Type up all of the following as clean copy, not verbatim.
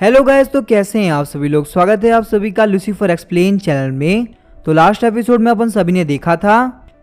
Hello guys, तो कैसे हैं आप सभी लोग। स्वागत है आप सभी का लूसीफर एक्सप्लेन चैनल में। तो लास्ट एपिसोड में अपन सभी ने देखा था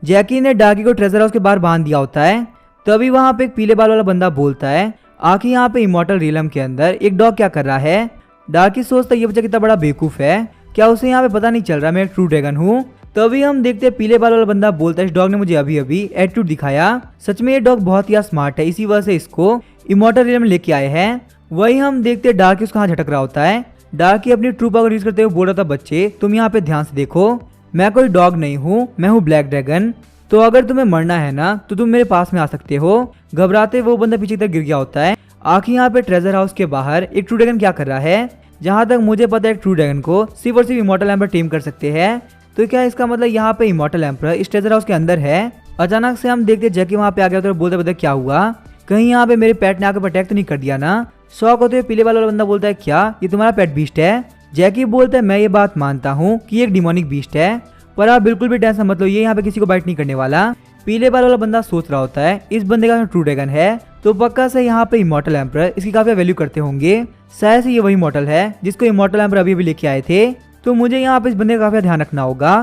जैकी ने डार्की को ट्रेजर हाउस के बाहर बांध दिया होता है। तभी वहां पे एक पीले बाल वाला बंदा बोलता है आखिर यहाँ पे इमॉर्टल रियलम के अंदर एक डॉग क्या कर रहा है। डार्की सोचता है ये बच्चा कितना बड़ा बेवकूफ है, क्या उसे यहाँ पे पता नहीं चल रहा मैं एक ट्रू ड्रैगन हूँ। तभी हम देखते हैं पीले बाल वाला बंदा बोलता है इस डॉग ने मुझे अभी अभी एटीट्यूड दिखाया। सच में ये डॉग बहुत ही स्मार्ट है, इसी वजह से इसको इमॉर्टल रियलम लेके आए हैं। वही हम देखते हैं डार्की उसका हाथ झटक रहा होता है। डार्की अपनी ट्रू पावर यूज करते हुए बोल रहा था बच्चे तुम यहाँ पे ध्यान से देखो, मैं कोई डॉग नहीं हूँ, मैं हूँ ब्लैक ड्रैगन। तो अगर तुम्हें मरना है ना तो तुम मेरे पास में आ सकते हो। घबराते वो बंदा पीछे तक गिर गया होता है। आखिर यहाँ पे ट्रेजर हाउस के बाहर एक ट्रू ड्रैगन क्या कर रहा है। जहाँ तक मुझे पता है एक ट्रू ड्रैगन को सिर्फ और सिर्फ इमॉर्टल एम्पर टेम कर सकते हैं। तो क्या इसका मतलब यहाँ पे इमॉर्टल एम्पर इस ट्रेजर हाउस के अंदर है। अचानक से हम देखते जैकी वहाँ पे आ गया तो बोलते बता क्या हुआ, कहीं यहाँ पे मेरे पेट ने आकर अटैक तो नहीं कर दिया ना। शौक होते हुए पीले वाला बंदा बोलता है क्या ये तुम्हारा पेट बीस्ट है। जैकी बोलता है मैं ये बात मानता हूँ कि एक डिमोनिक बीस्ट है, पर आप बिल्कुल भी टेंशन मत लो, ये यहाँ पे किसी को बाइट नहीं करने वाला। पीले बाल वाला बंदा सोच रहा होता है इस बंदे का ट्रू ड्रैगन है तो पक्का से यहाँ पे इमॉर्टल एम्पर इसकी काफी वैल्यू करते होंगे। शायद से ये वही मॉडल है जिसको इमॉर्टल एम्पर अभी लेके आए थे। तो मुझे यहाँ पे इस बंदे का काफी ध्यान रखना होगा।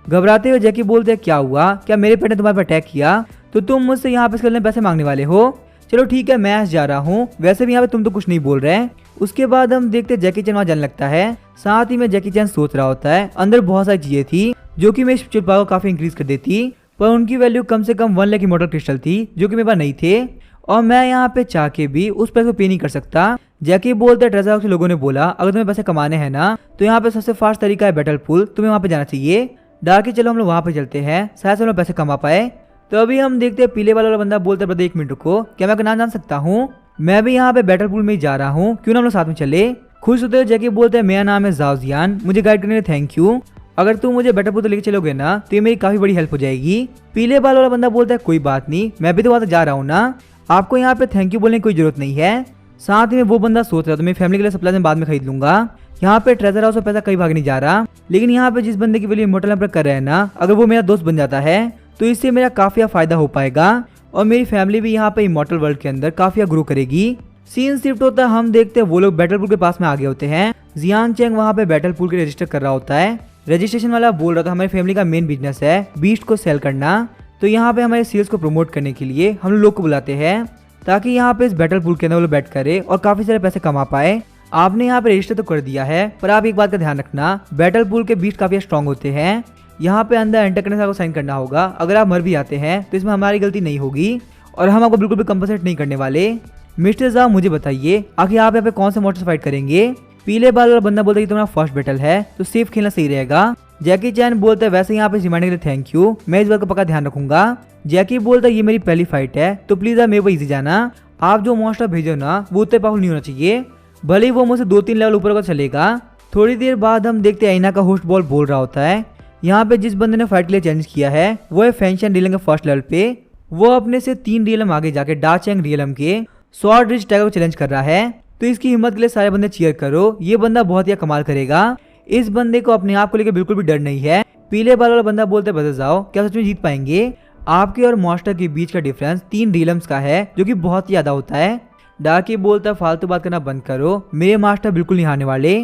घबराते हुए जैकी बोलते हैं क्या हुआ, क्या मेरे पेट ने तुम्हारे पर अटैक किया तो तुम मुझसे यहाँ पे इसके लिए पैसे मांगने वाले हो। चलो ठीक है मैं जा रहा हूँ, वैसे भी यहाँ पे तुम तो कुछ नहीं बोल रहे हैं। उसके बाद हम देखते जैकी चैन वहाँ जाने लगता है। साथ ही में जैकी चैन सोच रहा होता है अंदर बहुत सारी चीजें थी जो कि मेरी स्पिरिचुअल पावर काफी इंक्रीज कर देती, पर उनकी वैल्यू कम से कम 1 लाख इमॉर्टल क्रिस्टल थी जो कि मेरे पास नहीं थे और मैं यहाँ पे चाह के भी उस पैसे को पे नहीं कर सकता। जैकी बोलते हैं ट्रेजर हाउस के लोगों ने बोला अगर तुम्हें पैसे कमाने हैं ना तो यहाँ पे सबसे फास्ट तरीका है बैटल पूल, तुम्हें वहाँ पे जाना चाहिए। डार्की चलो हम लोग वहाँ पे चलते हैं, शायद से हम लोग पैसे कमा पाए। तो अभी हम देखते हैं पीले वाला बंदा बोलते हैं 1 मिनट रुको, क्या मैं नाम जान सकता हूँ, मैं भी यहाँ पे बैटल पूल में ही जा रहा हूँ, क्यों ना हम लोग साथ में चले। खुश होते हुए जैकी बोलते हैं मेरा नाम है जाओजियान, मुझे गाइड करने के लिए थैंक यू, अगर तुम मुझे बैटल पूल तो लेके चलोगे ना तो ये मेरी काफी बड़ी हेल्प हो जाएगी। पीले बाल वाला बंदा बोलता है कोई बात नहीं, मैं भी तो वहां तक जा रहा हूँ ना, आपको यहाँ पे थैंक यू बोलने की कोई जरूरत नहीं है। साथ ही में वो बंदा सोच रहा था मेरी फैमिली के लिए सप्लाई में बाद में खरीद लूंगा। यहाँ पे ट्रेजर हाउस में पैसा कहीं भाग नहीं जा रहा, लेकिन यहाँ पे जिस बंदे की वैल्यू इमॉर्टल एम्पर कर रहे हैं ना, अगर वो मेरा दोस्त बन जाता है तो इससे मेरा काफी फायदा हो पाएगा और मेरी फैमिली भी यहाँ पे इमॉर्टल वर्ल्ड के अंदर काफी ग्रो करेगी। सीन शिफ्ट होता है, हम देखते हैं वो लोग बैटल पूल के पास में आ गए होते हैं। जियान चेंग वहाँ पे बैटल पूल के रजिस्टर कर रहा होता है। रजिस्ट्रेशन वाला बोल रहा था हमारी फैमिली का मेन बिजनेस है बीस्ट को सेल करना, तो यहाँ पे हमारे सेल्स को प्रमोट करने के लिए हम लोग को बुलाते हैं ताकि यहाँ पे इस बैटल पूल के अंदर वो लोग बैठ करे और काफी सारे पैसे कमा पाए। आपने यहाँ पे रजिस्टर तो कर दिया है, पर आप एक बात का ध्यान रखना बैटल पूल के बीस्ट काफी स्ट्रॉन्ग होते हैं। यहाँ पे अंदर एंटर करने से आपको साइन करना होगा, अगर आप मर भी आते हैं तो इसमें हमारी गलती नहीं होगी और हम आपको बिल्कुल भी कंपनसेट नहीं करने वाले। मिस्टर साहब मुझे बताइए आखिर आप यहाँ पे कौन से मॉडल से फाइट करेंगे। पीले बाल वाला बंदा बोलता है कि तुम्हारा फर्स्ट बैटल है तो सेफ खेलना सही रहेगा। जैकी चैन बोलता है वैसे यहाँ पे रिमाइंडर के लिए थैंक यू, मैं इस बात का पक्का ध्यान रखूंगा। जैकी बोलता है ये मेरी पहली फाइट है तो प्लीज आप मेरे को इजी जाना, आप जो मॉन्स्टर भेजो ना वो उतने पावरफुल नहीं होना चाहिए, भले ही वो मुझसे 2-3 लेवल ऊपर का चलेगा। थोड़ी देर बाद हम देखते हैं आईना का होस्ट बॉल बोल रहा होता है यहाँ पे जिस बंदे ने फाइट के लिए चैलेंज किया है वो है फैंशन रियलम के फर्स्ट लेवल पे, वो अपने से 3 रियलम आगे जाके डाचेंग रियलम के स्वॉर्ड रिच टाइगर को चैलेंज कर रहा है। तो इसकी हिम्मत के लिए सारे बंदे चीयर करो, ये बंदा बहुत ही कमाल करेगा। इस बंदे को अपने आप को लेकर बिल्कुल भी डर नहीं है। पीले बाल वाला बंदा बोलते बता जाओ क्या सच में जीत पाएंगे, आपके और मॉन्स्टर के बीच का डिफरेंस 3 रियलम्स का है जो कि बहुत ही ज्यादा होता है। डार्की बोलता है फालतू बात करना बंद करो, मेरे मास्टर बिल्कुल नहीं हारने वाले।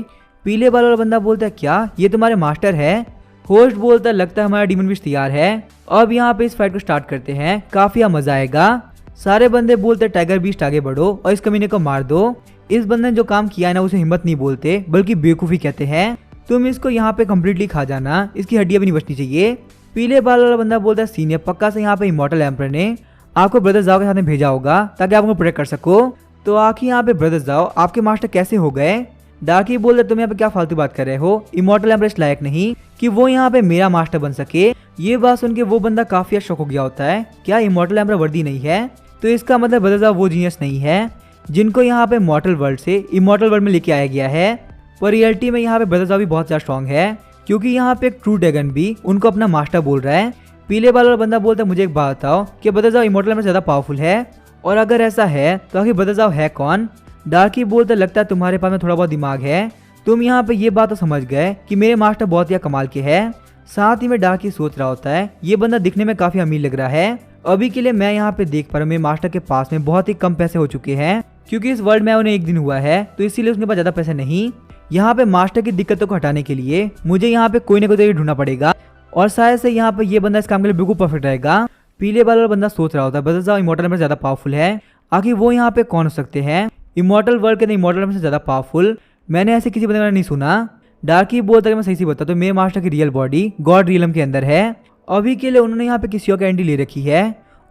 पीले बाल वाला बंदा बोलता है क्या ये तुम्हारे मास्टर है। होस्ट बोलता है लगता है हमारा डीमन बीस्ट तैयार है। अब यहाँ पे इस फाइट को स्टार्ट करते हैं, काफी मजा आएगा। सारे बंदे बोलते टाइगर बीस्ट आगे बढ़ो और इस कमीने को मार दो। इस बंदे ने जो काम किया है ना उसे हिम्मत नहीं बोलते बल्कि बेवकूफी कहते हैं। तुम इसको यहाँ पे कम्प्लीटली खा जाना, इसकी हड्डियां भी नहीं बचनी चाहिए। पीले बाल वाला बंदा बोलता है सीनियर पक्का से यहाँ पे इमॉर्टल एम्पर ने आपको ब्रदर जाओ के साथ में भेजा होगा ताकि आप उनको प्रोटेक्ट कर सको। तो आखिर यहाँ पे ब्रदर जाओ आपके मास्टर कैसे हो गए। डार्की बोलते तुम यहाँ पे क्या फालतू बात कर रहे हो, इमॉर्टल एम्पर इस लायक नहीं कि वो यहाँ पे मेरा मास्टर बन सके। ये बात सुन के वो बंदा काफी शॉक हो गया होता है, क्या इमॉर्टल एम्पर वर्दी नहीं है, तो इसका मतलब ब्रदर जाओ वो जीनियस नहीं है जिनको यहाँ पे मॉर्टल वर्ल्ड से इमॉर्टल वर्ल्ड में लेके आया गया है। पर रियलिटी में यहाँ पे ब्रदर जाओ भी बहुत ज्यादा स्ट्रॉन्ग है क्योंकि यहाँ पे एक ट्रू ड्रैगन भी उनको अपना मास्टर बोल रहा है। पीले बाल वाला बंदा बोलता है मुझे एक बात बताओ कि ब्रदर जाओ इमॉर्टल एम्पर ज्यादा पावरफुल है, और अगर ऐसा है तो आखिर ब्रदर जाओ है कौन। डार्की बोलता लगता है तुम्हारे पास में थोड़ा बहुत दिमाग है, तुम यहाँ पे ये बात तो समझ गए कि मेरे मास्टर बहुत ही कमाल के हैं। साथ ही में डार्की सोच रहा होता है ये बंदा दिखने में काफी अमीर लग रहा है, अभी के लिए मैं यहाँ पे देख पा रहा हूँ मेरे मास्टर के पास में बहुत ही कम पैसे हो चुके हैं, क्योंकि इस वर्ल्ड में उन्हें एक दिन हुआ है, तो इसीलिए उसके पास ज्यादा पैसे नहीं। यहाँ पे मास्टर की दिक्कतों को हटाने के लिए मुझे यहाँ पे कोई ना कोई तरीका ढूंढना पड़ेगा, और शायद से यहाँ पे ये बंदा इस काम के लिए बिल्कुल परफेक्ट रहेगा। पीले बाल वाला बंदा सोच रहा होता है ब्रदर्स इमॉर्टल में ज्यादा पावरफुल है, आखिर वो यहाँ पे कौन हो सकते हैं इमॉर्टल वर्ल्ड के अंदर इमॉर्टल में से ज्यादा पावरफुल। मैंने ऐसे किसी बंदे का नहीं सुना। डार्की बोलता है मैं सही बता तो मेरे मास्टर की रियल बॉडी गॉड रियलम के अंदर है। अभी के लिए उन्होंने यहाँ पे किसी और की एंट्री ले रखी है,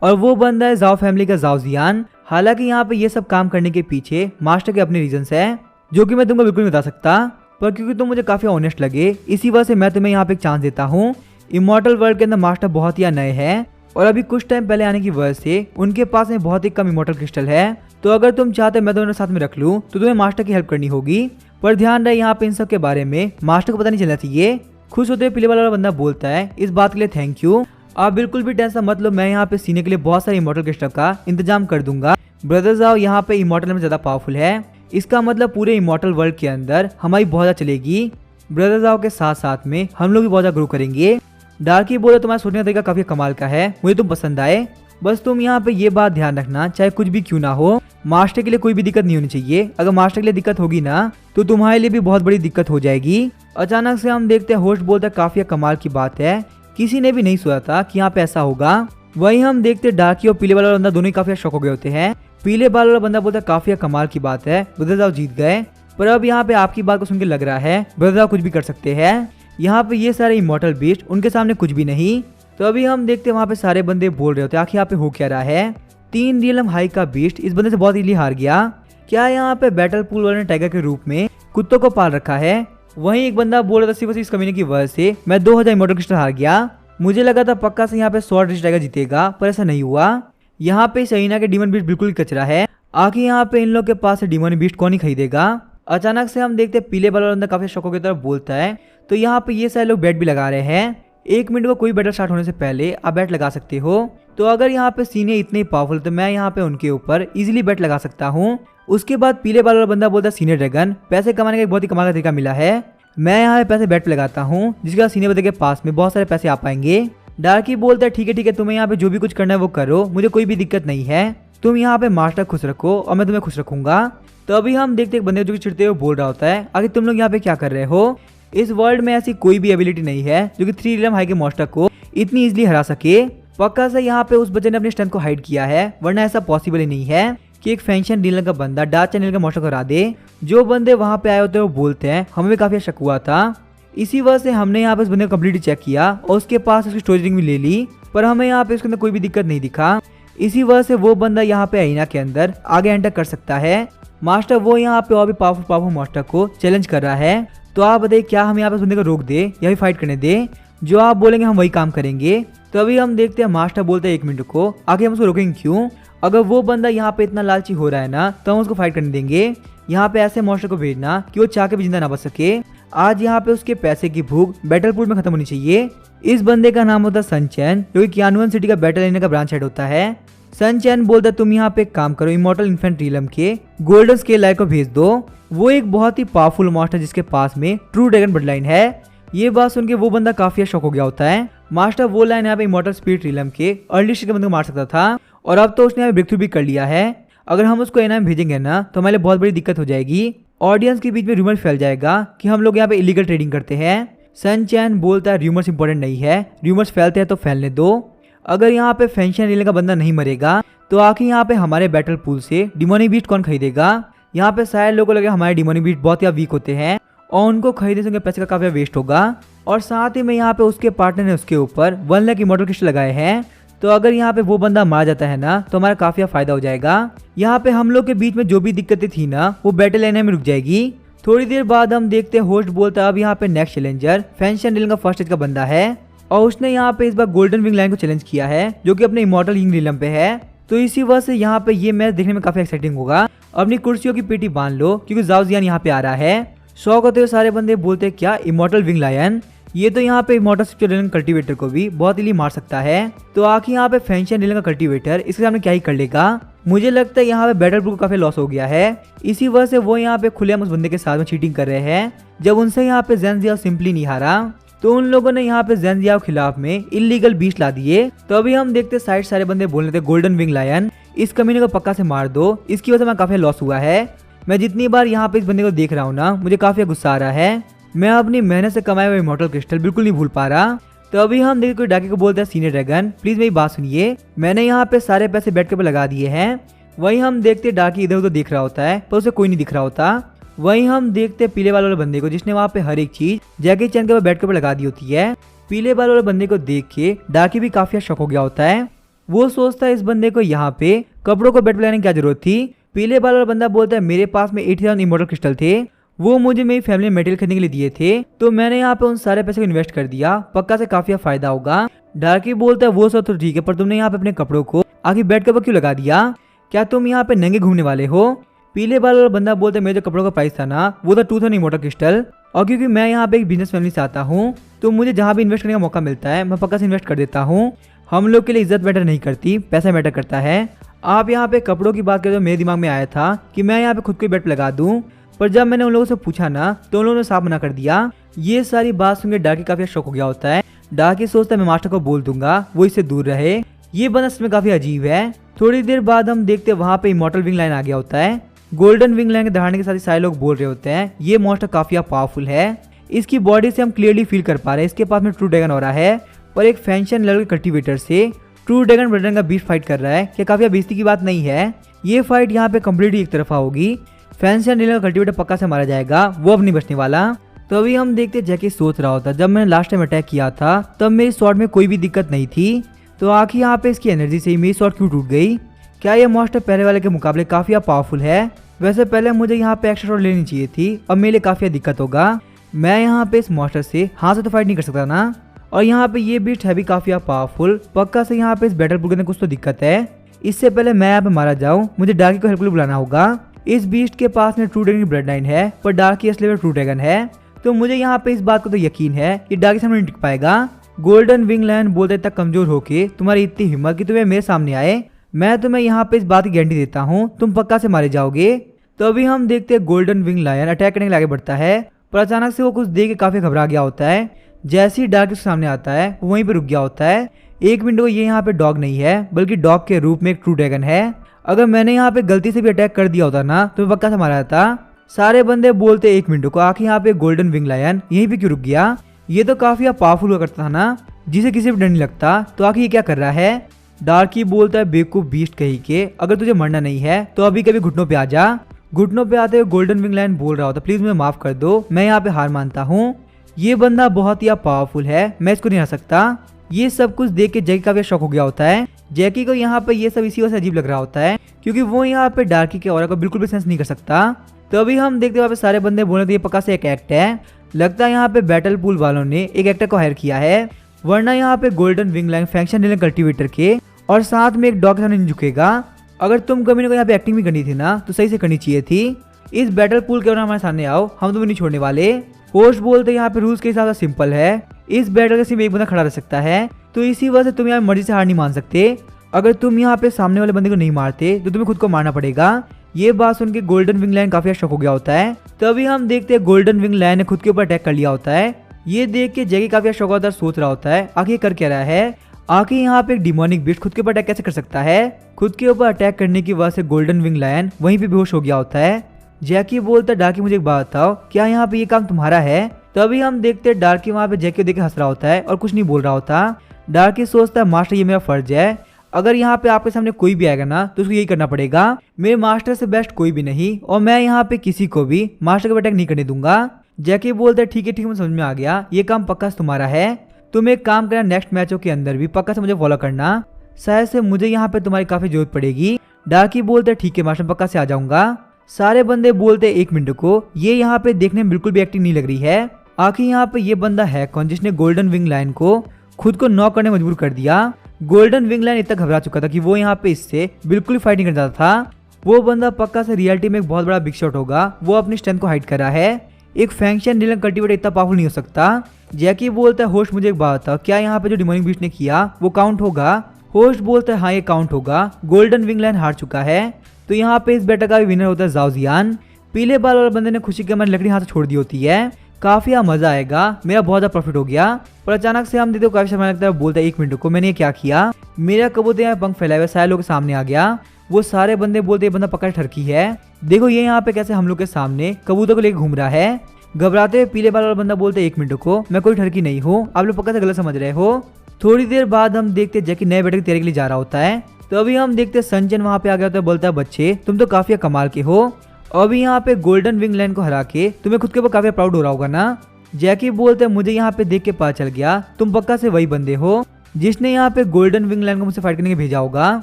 और वो बंदा है जाओ फैमिली का जाओ जियान। हालांकि यहाँ पे ये सब काम करने के पीछे मास्टर के अपने रीजंस है, जो कि मैं तुमको बिल्कुल नहीं बता सकता, पर क्योंकि तुम मुझे काफी ऑनेस्ट लगे इसी वजह से मैं तुम्हें यहाँ पे एक चांस देता हूँ। इमॉर्टल वर्ल्ड के अंदर मास्टर बहुत ही नए हैं, और अभी कुछ टाइम पहले आने की वजह से उनके पास में बहुत ही कम इमॉर्टल क्रिस्टल है। तो अगर तुम चाहते मैं तुम्हें साथ में रख लूँ तो तुम्हें मास्टर की हेल्प करनी होगी, पर ध्यान रहे यहाँ पे इन सब के बारे में मास्टर को पता नहीं चलना चाहिए। खुश होते हुए पीले वाला बंदा बोलता है इस बात के लिए थैंक यू, आप बिल्कुल भी टेंशन मत लो, मैं यहाँ पे सीने के लिए बहुत सारे इमॉर्टल क्रिस्टल का इंतजाम कर दूंगा। ब्रदर्स आओ यहाँ पे इमॉर्टल में ज्यादा पावरफुल है, इसका मतलब पूरे इमॉर्टल वर्ल्ड के अंदर हमारी बहुत ज्यादा चलेगी। ब्रदर्स आओ के साथ साथ में हम लोग भी बहुत ज्यादा ग्रो करेंगे। डार्की बोले तुम्हारा सोचने का तरीका काफी कमाल का है, मुझे तुम पसंद आए, बस तुम यहाँ पे ये बात ध्यान रखना चाहे कुछ भी क्यों ना हो मास्टर के लिए कोई भी दिक्कत नहीं होनी चाहिए। अगर मास्टर के लिए दिक्कत होगी ना तो तुम्हारे लिए भी बहुत बड़ी दिक्कत हो जाएगी। अचानक से हम देखते हैं होस्ट बोलता है काफी कमाल की बात है, किसी ने भी नहीं सोचा था कि यहाँ पे ऐसा होगा। वहीं हम देखते डार्की और पीले बाल वाला बंदा दोनों ही काफी शौक हो गए होते हैं। पीले बाल वाला बंदा बोलता है काफी कमाल की बात है, ब्रदर्स आओ जीत गए, पर अब यहाँ पे आपकी बात को सुन के लग रहा है ब्रदर्स आओ कुछ भी कर सकते हैं। यहाँ पे ये सारे इमॉर्टल बीस्ट उनके सामने कुछ भी नहीं। तो अभी हम देखते हैं वहाँ पे सारे बंदे बोल रहे होते हैं आखिर यहाँ पे हो क्या रहा है। 3 रियलम हाई का बीस्ट इस बंदे से बहुत इजीली हार गया। क्या यहाँ पे बैटल पूल वाले ने टाइगर के रूप में कुत्तों को पाल रखा है। वहीं एक बंदा बोल रहा था सिर्फ इस कमीने की वजह से मैं 2000 इमॉर्टल क्रिस्टल हार गया, मुझे लगा था पक्का से यहाँ पे 100 रिच टाइगर जीतेगा, पर ऐसा नहीं हुआ। यहाँ पे सहीना के डीमन बीस्ट बिल्कुल कचरा है, आखिर यहाँ पे इन लोग के पास डीमन बीस्ट कौन ही खरीदेगा। अचानक से हम देखते पीले बाल वाला बंदा काफी शौकों की तरफ बोलता है तो यहाँ पे ये सारे लोग बैट भी लगा रहे हैं। 1 मिनट को कोई बैटल स्टार्ट होने से पहले आप बैट लगा सकते हो, तो अगर यहाँ पे सीने इतने पावरफुल तो मैं यहाँ पे उनके ऊपर इजीली बैट लगा सकता हूँ। उसके बाद पीले बाल वाला बंदा बोलता है सीनियर ड्रैगन पैसे कमाने का एक बहुत ही कमाल का तरीका मिला है, मैं यहाँ पे पैसे बैट पे लगाता हूँ जिसके बाद सीनियर बंदे के पास में बहुत सारे पैसे आ पाएंगे। डार्की बोलता है ठीक है तुम्हें यहाँ पे जो भी कुछ करना है वो करो, मुझे कोई भी दिक्कत नहीं है, तुम यहाँ पे मास्टर खुश रखो और मैं तुम्हें खुश रखूंगा। तो अभी हम देखते एक बंदे जो चिढ़ते हुए बोल रहा होता है आगे तुम लोग यहाँ पे क्या कर रहे हो, इस वर्ल्ड में ऐसी कोई भी एबिलिटी नहीं है जो कि 3 रियलम हाई के मॉन्स्टर को इतनी इजीली हरा सके। पक्का से यहाँ पे उस बच्चे ने अपने स्ट्रेंथ को हाइड किया है, वरना ऐसा पॉसिबल ही नहीं है कि एक फैंक्शन डीलर का बंदा डार्क चैनल का मॉन्स्टर को हरा दे। जो बंदे वहाँ पे आए होते हैं वो बोलते हैं हमें भी काफी शक हुआ था, इसी वजह से हमने यहाँ पे इस बंदे को कम्प्लीटली चेक किया और उसके पास उसकी स्टोरेज रिंग भी ले ली, पर हमें यहाँ पे उसके अंदर कोई भी दिक्कत नहीं दिखा। इसी वजह से वो बंदा यहाँ पे अरीना के अंदर आगे एंटर कर सकता है। मास्टर वो यहाँ पे और भी पावरफुल मॉन्स्टर को चैलेंज कर रहा है, तो आप बताइए क्या हम यहाँ पे बंदे को रोक दे या फिर फाइट करने दे, जो आप बोलेंगे हम वही काम करेंगे। तो अभी हम देखते हैं मास्टर बोलते हैं 1 मिनट को, आगे हम उसको रोकेंगे क्यों, अगर वो बंदा यहाँ पे इतना लालची हो रहा है ना तो हम उसको फाइट करने देंगे। यहाँ पे ऐसे मॉन्स्टर को भेजना कि वो चाह के भी जिंदा ना बच सके। आज यहाँ पे उसके पैसे की भूख बैटल पूल में खत्म होनी चाहिए। इस बंदे का नाम होता है सनचैन, जो कि कियानुअन सिटी का बैटल लेने का ब्रांच हेड होता है। सनचैन बोलता है तुम यहाँ पे एक काम करो, इमॉर्टल इन्फेंट रियलम के गोल्डन स्केल लाइक को भेज दो, वो एक बहुत ही पावरफुल मॉन्स्टर जिसके पास में ट्रू ड्रैगन ब्लड लाइन है। ये बात सुन के वो बंदा काफी शौक हो गया होता है। मास्टर वो लाइन यहाँ पे इमॉर्टल स्पिरिट रियलम के अर्ली स्टेज के बंदे को मार सकता था, और अब तो उसने यहाँ ब्रेक थ्रू भी कर लिया है। अगर हम उसको एना में भेजेंगे ना तो हमारे लिए बहुत बड़ी दिक्कत हो जाएगी, ऑडियंस के बीच में रूमर फैल जाएगा कि हम लोग यहाँ पे इलीगल ट्रेडिंग करते हैं। सनचैन बोलता है रूमर्स इंपॉर्टेंट नहीं है, रूमर्स फैलते हैं तो फैलने दो, अगर यहाँ पे फैंक्शन रिले का बंदा नहीं मरेगा तो आखिर यहाँ पे हमारे बैटल पूल से डिमोनिक बीस्ट कौन खरीदेगा। यहाँ पे शायद लोगों को लगे हमारे डिमोनिक बीस्ट बहुत ही वीक होते हैं और उनको खरीदने से उनके पैसे का काफी वेस्ट होगा, और साथ ही में यहाँ पे उसके पार्टनर ने उसके ऊपर 1 लाख इमॉर्टल क्रिस्टल लगाए हैं, तो अगर यहाँ पे वो बंदा मार जाता है ना तो हमारा काफी फायदा हो जाएगा। यहाँ पे हम लोग के बीच में जो भी दिक्कतें थी ना वो बैटल लेने में रुक जाएगी। थोड़ी देर बाद हम देखते हैं होस्ट बोलता है अब यहाँ पे नेक्स्ट चैलेंजर फैंक्शन रिलम का फर्स्ट स्टेज का बंदा है, और उसने यहाँ पे इस बार गोल्डन विंग लाइन को चैलेंज किया है जो कि अपने इमॉर्टल विंग रिलम पे है। तो इसी वजह से यहाँ पे ये मैच देखने में काफी एक्साइटिंग होगा। अपनी कुर्सियों की पेटी बांध लो क्योंकि जाओ जियान यहाँ पे आ रहा है। शौक होते हुए सारे बंदे बोलते हैं क्या इमॉर्टल विंग लायन, ये तो यहाँ पे इमॉर्टल रिलन कल्टीवेटर को भी बहुत इली मार सकता है। तो आखिर यहाँ पे फैंक्शन रिलन का कल्टीवेटर इसके सामने क्या ही कर लेगा। मुझे लगता है यहाँ पे बैटल ब्रू को काफी लॉस हो गया है, इसी वजह से वो यहाँ पे खुलेआम उस बंदे के साथ में चीटिंग कर रहे हैं जब उनसे यहाँ पे जेंजी और सिंपली नहीं हारा। तो उन लोगों ने यहाँ पे जेनजियाओ के खिलाफ में इलीगल बीस्ट ला दिए। तो अभी हम देखते साइड सारे बंदे बोलने थे गोल्डन विंग लायन इस कमीने को पक्का से मार दो, इसकी वजह से मैं काफी लॉस हुआ है। मैं जितनी बार यहाँ पे इस बंदे को देख रहा हूँ ना मुझे काफी गुस्सा आ रहा है। मैं अपनी मेहनत से कमाए हुए इमॉर्टल क्रिस्टल बिल्कुल नहीं भूल पा रहा। तो अभी हम देखते कोई डाकी को बोलते हैं सीनियर ड्रैगन प्लीज मेरी बात सुनिए, मैंने यहाँ पे सारे पैसे बेड के ऊपर लगा दिए हैं। वहीं हम देखते डाकी इधर उधर देख रहा होता है पर उसे कोई नहीं दिख रहा होता। वहीं हम देखते पीले बाल वाले बंदे को जिसने वहाँ पे हर एक चीज जैकी चैन के बेड के ऊपर लगा दी होती है। पीले बाल वाले बंदे को देख के डाकी भी काफी शॉक हो गया होता है। वो सोचता है इस बंदे को यहाँ पे कपड़ों को बेड पे लगाने की क्या जरूरत थी। पीले बाल वाला बंदा बोलता है मेरे पास में 80,000 इमॉर्टल क्रिस्टल थे, वो मुझे मेरी फैमिली में मटेरियल खरीदने के लिए दिए थे, तो मैंने यहाँ पे उन सारे पैसे को इन्वेस्ट कर दिया, पक्का से काफी फायदा होगा। डार्की बोलता है वो सब तो ठीक है पर तुमने यहाँ पे अपने कपड़ों को आगे बेड के ऊपर क्यों लगा दिया, क्या तुम यहाँ पे नंगे घूमने वाले हो। पीले बाल वाला बंदा बोलता है मेरे जो कपड़ों का प्राइस था ना वो था 2,000 इमॉर्टल क्रिस्टल, और क्योंकि मैं यहाँ पे एक बिजनेस फैमिली से आता हूँ तो मुझे जहाँ भी इन्वेस्ट करने का मौका मिलता है मैं पक्का से इन्वेस्ट कर देता हूँ। हम लोग के लिए इज्जत मैटर नहीं करती, पैसा मैटर करता है। आप यहाँ पे कपड़ों की बात करें तो मेरे दिमाग में आया था कि मैं यहाँ पे खुद को बेड पे लगा दूं, पर जब मैंने उन लोगों से पूछा ना तो उन लोगों ने साफ मना कर दिया। ये सारी बात सुनकर डार्की काफी शौक हो गया होता है। डार्की सोचता है मैं मास्टर को बोल दूंगा वो इससे दूर रहे, ये बंदा सच में काफी अजीब है। थोड़ी देर बाद हम देखते हैं वहाँ पे इमॉर्टल विंग लाइन आ गया होता है। गोल्डन विंग लाइन के दहाड़ने के साथ ही सारे लोग बोल रहे होते हैं ये मॉन्स्टर काफी पावरफुल है, इसकी बॉडी से हम क्लियरली फील कर पा रहे हैं इसके पास में ट्रू ड्रैगन हो रहा है, पर एक फैंशन लेवल कल्टीवेटर से ट्रू ड्रैगन ब्रदर का बीस्ट फाइट कर रहा है। क्या काफी बेइज्जती की बात नहीं है, ये फाइट यहाँ पे कम्प्लीटली एक तरफा होगी। फैंशन लेवल कल्टीवेटर पक्का से मारा जाएगा, वो अब नहीं बचने वाला। तो अभी हम देखते जैकी सोच रहा होता जब मैंने लास्ट टाइम अटैक किया था तब मेरी शॉट में कोई भी दिक्कत नहीं थी, तो आखिर यहाँ पे इसकी एनर्जी से ही मेरी शॉट क्यों टूट गई। क्या ये मॉन्स्टर पहले वाले के मुकाबले काफी पावरफुल है। वैसे पहले मुझे यहाँ पे एक्स्ट्रा शॉट लेनी चाहिए थी, अब मेरे लिए काफी दिक्कत होगा। मैं यहाँ पे इस मॉन्स्टर से हाथ से तो फाइट नहीं कर सकता ना, और यहाँ पे ये बीस्ट है भी काफी पावरफुल, पक्का से यहाँ पे इस बैटल पुल के अंदर कुछ तो दिक्कत है। इससे पहले मैं यहाँ पे मारा जाऊँ मुझे डार्की को हेल्प के लिए बुलाना होगा। इस बीस्ट के पास में ट्रू ड्रैगन की ब्लड लाइन है पर डार्की असली में ट्रू ड्रैगन है, तो मुझे यहाँ पे इस बात को तो यकीन है कि डार्की सामने नहीं टिक पाएगा। गोल्डन विंग लायन बोलते तक कमजोर होके तुम्हारी इतनी हिम्मत कि तुम्हें मेरे सामने आए, मैं तुम्हें यहाँ पे इस बात की गारंटी देता हूँ तुम पक्का से मारे जाओगे। तो अभी हम देखते हैं गोल्डन विंग लायन अटैक करने के लिए आगे बढ़ता है, पर अचानक से वो कुछ देख के काफी घबरा गया होता है। जैसे ही डार्क सामने आता है वो वहीं पे रुक गया होता है। एक मिनट को ये यहाँ पे डॉग नहीं है बल्कि डॉग के रूप में एक ट्रू ड्रैगन है। अगर मैंने यहाँ पे गलती से भी अटैक कर दिया होता ना तो पक्का से मारा जाता। सारे बंदे बोलते एक मिनट को आखिर यहाँ पे गोल्डन विंग लायन यहीं पे क्यों रुक गया, ये तो काफी पावरफुल हुआ करता था ना जिसे किसी भी डर नहीं लगता, तो आखिर ये क्या कर रहा है। डार्की बोलता है बेवकूफ बीस्ट कहीं के, अगर तुझे मरना नहीं है तो अभी कभी घुटनों पे आ जा। घुटनों पे आते हुए गोल्डन विंग लायन बोल रहा होता प्लीज मुझे माफ कर दो, मैं यहाँ पे हार मानता हूँ, ये बंदा बहुत ही पावरफुल है, मैं इसको नहीं हरा सकता। ये सब कुछ देख के जैकी काफी शौक हो गया होता है। जैकी को यहाँ पे ये सब इसी वजह से अजीब लग रहा होता है क्योंकि वो यहाँ पे डार्की के ऑरा को बिल्कुल भी सेंस नहीं कर सकता। तो अभी हम देखते वहाँ पे सारे बंदे बोले तो ये पक्का से एक एक्ट है, लगता है यहाँ पे बैटल पूल वालों ने एक एक्टर को हायर किया है, वरना यहाँ पे golden wing line faction dealer cultivator के और साथ में एक डॉग के सामने नहीं झुकेगा। अगर तुम कभी को यहाँ पे एक्टिंग भी करनी थी ना तो सही से करनी चाहिए थी। इस बैटल पूल के हमारे सामने आओ, हम तुम्हें नहीं छोड़ने वाले। होस्ट बोलते यहाँ पे रूल्स के हिसाब से सिंपल है, इस बैटल के सिर्फ एक बंदा खड़ा रह सकता है, तो इसी वजह से तुम यहाँ मर्जी से हार नहीं मान सकते। अगर तुम यहाँ पे सामने वाले बंदे को नहीं मारते तो तुम्हें खुद को मारना पड़ेगा। ये बात सुन के गोल्डन विंग लायन काफी शौक हो गया होता है। तभी हम देखते हैं गोल्डन विंग लायन ने खुद के ऊपर अटैक कर लिया होता है। ये देख के जैकी काफी शौक होता है, सोच रहा होता है आखिर कर क्या रहा है, आखिर यहाँ पे एक डिमोनिक बीस्ट खुद के ऊपर अटैक कैसे कर सकता है। खुद के ऊपर अटैक करने की वजह से गोल्डन विंग लायन वहीं पे बेहोश हो गया होता है। जैकी बोलता है डार्की मुझे एक बात बताओ, क्या यहाँ पे ये काम तुम्हारा है। तभी हम देखते हैं डार्की वहाँ पे जैकी को देख के हंस रहा होता है और कुछ नहीं बोल रहा होता। डार्की सोचता है मास्टर ये मेरा फर्ज है, अगर यहाँ पे आपके सामने कोई भी आएगा ना तो उसको यही करना पड़ेगा, मेरे मास्टर से बेस्ट कोई भी नहीं, और मैं यहाँ पे किसी को भी मास्टर को अटैक नहीं करने दूंगा। जैकी बोलता है ठीक है मुझे समझ में आ गया, ये काम पक्का से तुम्हारा है, तुम एक काम करना नेक्स्ट मैचों के अंदर भी पक्का से मुझे फॉलो करना, शायद से मुझे यहाँ पे तुम्हारी काफी जरूरत पड़ेगी। डार्की बोलता है ठीक है मास्टर पक्का से आ जाऊंगा। सारे बंदे बोलते एक मिनट को, ये यहाँ पे देखने में बिल्कुल भी एक्टिंग नहीं लग रही है, आखिर यहाँ पे ये बंदा है कौन जिसने गोल्डन विंग लायन को खुद को नॉक करने मजबूर कर दिया। गोल्डन विंग लायन इतना घबरा चुका था कि वो यहाँ पे इससे बिल्कुल फाइट नहीं कर जाता था। वो बंदा पक्का से रियलिटी में एक बहुत बड़ा बिग शॉट होगा, वो अपनी स्ट्रेंथ को हाइड कर रहा है। एक फैंक्शन डीलर कल्टीवेटर इतना पावरफुल नहीं हो सकता। जैकी बोलता है होस्ट मुझे एक बात था, क्या यहाँ पे जो डिमोनिक बीस्ट ने किया वो काउंट होगा। होस्ट बोलता है हाँ ये काउंट होगा, गोल्डन विंग लायन हार चुका है। तो यहाँ पे इस बैटल का भी विनर होता है जाओ जियान। पीले बाल वाले बंदे ने खुशी के मन लकड़ी हाथ से छोड़ दी होती है। काफी मजा आएगा, मेरा बहुत ज्यादा प्रॉफिट हो गया। पर अचानक से हम देखते काफी समय लगता है, बोलता है 1 मिनट को, मैंने ये क्या किया, मेरा कबूतर यहाँ पंख फैलाए हुए सारे लोग के सामने आ गया। वो सारे बंदे बोलते ये बंदा पकड़ ठरकी है, देखो ये यहाँ पे कैसे हम लोग के सामने कबूतर को लेकर घूम रहा है। घबराते हुए पीले बाल वाला बंदा बोलते 1 मिनट को, मैं कोई ठरकी नहीं हूँ, आप लोग पक्का से गलत समझ रहे हो। थोड़ी देर बाद हम देखते जैकी नए बेटे की तैयारी के लिए जा रहा होता है। तो अभी हम देखते सनचैन वहाँ पे आ गया होता है, बोलता है बच्चे तुम तो काफी कमाल के हो, अभी यहाँ पे गोल्डन विंग लैंड को हरा के तुम्हें खुद के ऊपर काफी प्राउड हो रहा होगा ना। जैकी बोलते मुझे यहाँ पे देख के पता चल गया तुम पक्का से वही बंदे हो जिसने यहाँ पे गोल्डन विंग लैंड को मुझसे फाइट करने के भेजा होगा।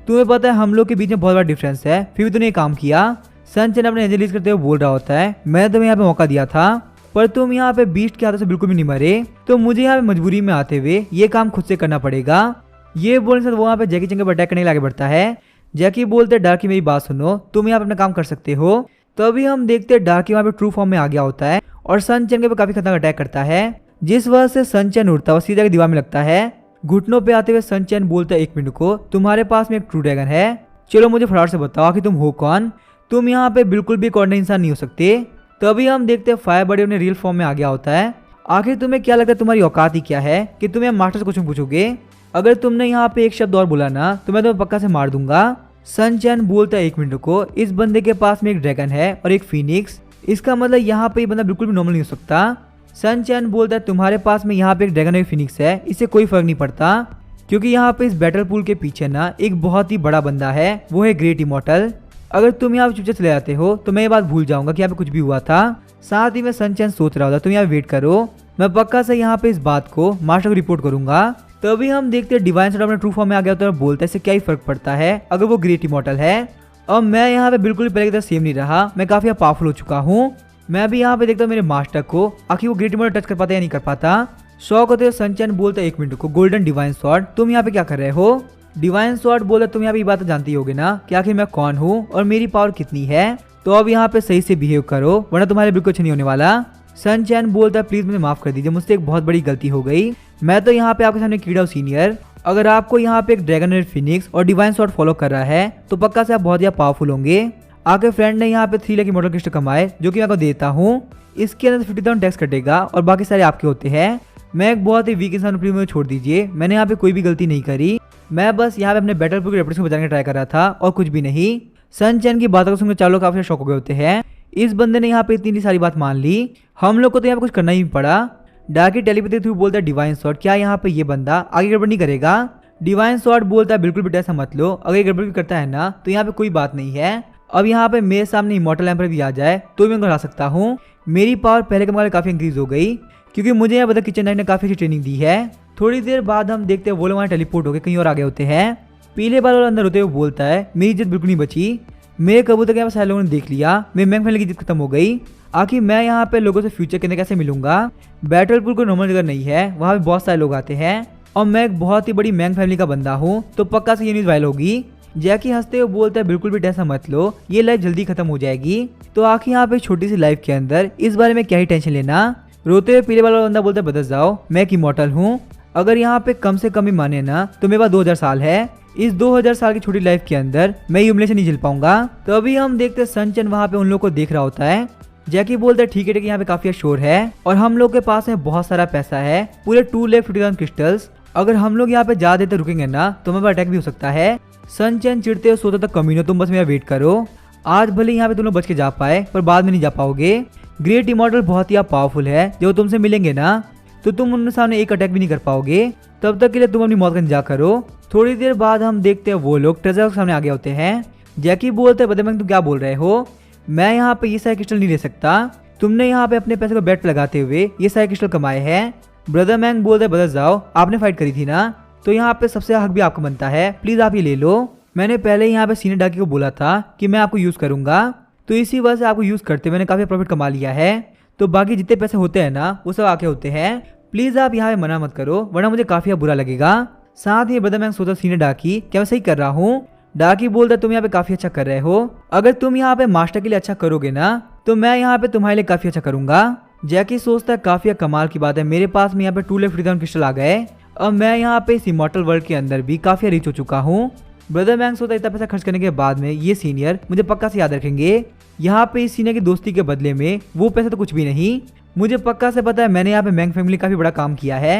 तुम्हें पता है हम लोग के बीच में बहुत बड़ा डिफरेंस है, फिर भी तूने ये काम किया। सनचैन अपने एंजलिस करते हुए बोल रहा होता है, मैंने तुम्हें यहाँ पे मौका दिया था पर तुम यहाँ पे बीस्ट के हाथों से बिल्कुल भी नहीं मरे, तो मुझे यहाँ पे मजबूरी में आते हुए ये काम खुद से करना पड़ेगा। ये बोलने से वो वहाँ पे जैकी चैन पर अटैक करने के लिए आगे बढ़ता है। जैकी बोलते डार्की मेरी बात सुनो, तुम यहाँ पे अपना काम कर सकते हो। तभी हम देखते डार्की वहाँ पे ट्रू फॉर्म में आ गया होता है और सनचैन के ऊपर काफी खतरनाक अटैक करता है, जिस वजह से सनचैन उड़ता हुआ सीधा दीवार में लगता है। घुटनों पे आते हुए सनचैन बोलता है 1 मिनट को, तुम्हारे पास में एक ट्रू ड्रैगन है, चलो मुझे फटाफट से बताओ कि तुम हो कौन, तुम यहाँ पे बिल्कुल भी ऑर्डिनरी इंसान नहीं हो सकते। तभी हम देखते हैं फायर बॉडी अपने रियल फॉर्म में आ गया होता है। आखिर तुम्हें क्या लगता है तुम्हारी औकात ही क्या है कि तुम्हें मास्टर से कुछ पूछोगे, अगर तुमने यहाँ पे एक शब्द और बोला ना तो मैं तुम्हें पक्का से मार दूंगा। सनचैन बोलता है 1 मिनट को, इस बंदे के पास में एक ड्रैगन है और एक फीनिक्स, इसका मतलब यहाँ पे ये बंदा बिल्कुल भी नॉर्मल नहीं हो सकता। सनचैन बोलता है तुम्हारे पास में यहाँ पे एक ड्रैगन और एक फीनिक्स है, इससे कोई फर्क नहीं पड़ता, क्योंकि यहाँ पे इस बैटल पूल के पीछे ना एक बहुत ही बड़ा बंदा है, वो है ग्रेट इमॉर्टल। अगर तुम यहाँ पे चुपचाप चले जाते हो तो मैं ये बात भूल जाऊंगा कि यहाँ पे कुछ भी हुआ था। साथ ही में सनचैन सोच रहा होता तुम यहाँ वेट करो, मैं पक्का से यहाँ पे इस बात को मास्टर को रिपोर्ट करूंगा। तभी हम देखते हैं डिवाइन स्वॉर्ड अपने ट्रू फॉर्म में आ गया होता है और बोलता है इससे क्या ही फर्क पड़ता है अगर वो ग्रेट इमॉर्टल है। अब मैं यहाँ पे बिल्कुल पहले की तरह सेम नहीं रहा, मैं काफी पावरफुल हो चुका हूँ। मैं भी यहाँ पे देखता हूँ मेरे मास्टर को, आखिर वो ग्रेट इमॉर्टल टच कर पाता या नहीं कर पाता। शौक होते हुए सनचैन बोलता है 1 मिनट को, गोल्डन डिवाइन स्वॉर्ड तुम यहाँ पे क्या कर रहे हो। डिवाइन स्वॉर्ड बोला तुम यहाँ पे ये बात जानती होगे ना कि आखिर मैं कौन हूँ और मेरी पावर कितनी है, तो अब यहाँ पे सही से बिहेव करो वरना तुम्हारे बिल्कुल अच्छा नहीं होने वाला। सनचैन बोलता है प्लीज मुझे माफ कर दीजिए, मुझसे एक बहुत बड़ी गलती हो गई, मैं तो यहाँ पे आपके सामने कीड़ा हूँ सीनियर, अगर आपको यहाँ पे एक ड्रैगन रेड फिनिक्स और डिवाइन स्वॉर्ड फॉलो कर रहा है तो पक्का से आप बहुत ज्यादा पावरफुल होंगे। आपके फ्रेंड ने यहाँ पे 3 लाख इमॉर्टल क्रिस्टल कमाए जो कि मैं आपको देता हूँ, इसके अंदर 50,000 टैक्स कटेगा और बाकी सारे आपके होते हैं। मैं एक बहुत ही वीक इंसान, प्लीज मुझे छोड़ दीजिए, मैंने यहाँ पे कोई भी गलती नहीं करी, मैं बस यहाँ पे अपने बैटल पूल की रेपुटेशन बचाने का ट्राई कर रहा था और कुछ भी नहीं। सनचैन की बातों को सुनकर चारों काफी शौक हो गए होते हैं, इस बंदे ने यहाँ पे इतनी सारी बात मान ली, हम लोग को तो यहाँ पे कुछ करना ही पड़ा। डार्की टेलीपैथी थ्रू बोलता है डिवाइन स्वॉर्ड क्या यहाँ पे ये बंदा आगे गड़बड़ नहीं करेगा। डिवाइन स्वॉर्ड बोलता है बिल्कुल भी ऐसा मत लो, अगर ये गड़बड़ भी करता है ना तो यहाँ पे कोई बात नहीं है। अब यहाँ पे मेरे सामने इमॉर्टल एम्पर भी आ जाए तो मैं उनको हरा सकता हूँ, मेरी पावर पहले के मुकाबले काफी इंक्रीज हो गई, क्योंकि मुझे यहाँ पता किचन नाइट ने काफी अच्छी ट्रेनिंग दी है। थोड़ी देर बाद हम देखते हैं वो लोग वहाँ टेलीपोर्ट होकर कहीं और आगे होते हैं। पीले बाल वाला अंदर होते हुए बोलता है मेरी इज्जत बिल्कुल नहीं बची, मेरे कबूतर के यहाँ सारे लोगों ने देख लिया, मेरी मैंग फैमिली की इज्जत खत्म हो गई, आखिर मैं यहाँ पे लोगों से फ्यूचर के अंदर कैसे मिलूंगा। बैटल पूल कोई नॉर्मल जगह नहीं है, वहाँ पे बहुत सारे लोग आते हैं और मैं एक बहुत ही बड़ी मैंग फैमिली का बंदा हूँ, तो पक्का से ये न्यूज वायरल होगी। जैकी हंसते हुए बोलता है बिल्कुल भी टेंशन मत लो, ये लाइफ जल्दी खत्म हो जाएगी, तो आखिर यहाँ पे छोटी सी लाइफ के अंदर इस बारे में क्या ही टेंशन लेना। रोते हुए पीले वाला बंदा बोलता है बदल जाओ, मैं एक इमॉर्टल हूँ, अगर यहाँ पे कम से कम ही माने ना तो मेरे पास 2000 साल है, इस 2000 साल की छोटी लाइफ के अंदर मैं ह्यूमिलेशन नहीं झेल पाऊंगा। तो अभी हम देखते हैं सनचैन वहाँ पे उन लोगों को देख रहा होता है। जैकी बोलता है ठीक है यहाँ पे काफी शोर है और हम लोग के पास में बहुत सारा पैसा है, पूरे 2,50,000 क्रिस्टल्स, अगर हम लोग यहाँ पे ज्यादा देर रुकेंगे ना तो हमारे अटैक भी हो सकता है। सनचैन चिढ़ते हुए सोता तक कमीनो, तुम बस मेरा वेट करो, आज भले यहाँ पे तुम लोग बच के जा पाए पर बाद में नहीं जा पाओगे। ग्रेट इमॉर्टल बहुत ही पावरफुल है, जब तुमसे मिलेंगे ना तो तुम उनके सामने एक अटैक भी नहीं कर पाओगे, तब तक के लिए तुम अपनी मौत का इंतजार करो। थोड़ी देर बाद हम देखते हैं वो लोग ट्रेजर के सामने आ गए होते हैं। जैकी बोलते हैं बदमाश तुम क्या बोल रहे हो, मैं यहाँ पे ये सारे क्रिस्टल नहीं ले सकता, तुमने यहाँ पे अपने पैसे को बेट पे लगाते हुए ये सारे क्रिस्टल कमाए हैं। ब्रदर मैंग बोलते हैं बदल जाओ, आपने फाइट करी थी ना तो यहाँ पे सबसे हक भी आपको बनता है, प्लीज आप ये ले लो, मैंने पहले ही यहाँ पे सीनियर डाकी को बोला था कि मैं आपको यूज करूंगा, तो इसी वजह से आपको यूज करते मैंने काफी प्रॉफिट कमा लिया है, तो बाकी जितने पैसे होते हैं ना वो सब आके होते हैं, प्लीज आप यहाँ पे मना मत करो वरना मुझे काफी बुरा लगेगा। साथ ही ब्रदर मैंग सोचा सीनियर डाकी क्या मैं सही कर रहा हूँ। डाकी बोलता तुम यहाँ पे काफी अच्छा कर रहे हो, अगर तुम यहाँ पे मास्टर के लिए अच्छा करोगे ना तो मैं यहाँ पे तुम्हारे लिए काफी अच्छा करूंगा। जैकी सोचता है काफी कमाल की बात है, मेरे पास में यहाँ पे 2,50,000 क्रिस्टल आ गए, अब मैं यहाँ पे इस इमॉर्टल वर्ल्ड के अंदर भी काफी रिच हो चुका हूँ। ब्रदर मैंग सोचता है इतना पैसा खर्च करने के बाद में ये सीनियर मुझे पक्का से याद रखेंगे, यहाँ पे इस सीनियर की दोस्ती के बदले में वो पैसा तो कुछ भी नहीं, मुझे पक्का से पता है मैंने यहाँ पे मैंग फैमिली काफी बड़ा काम किया है।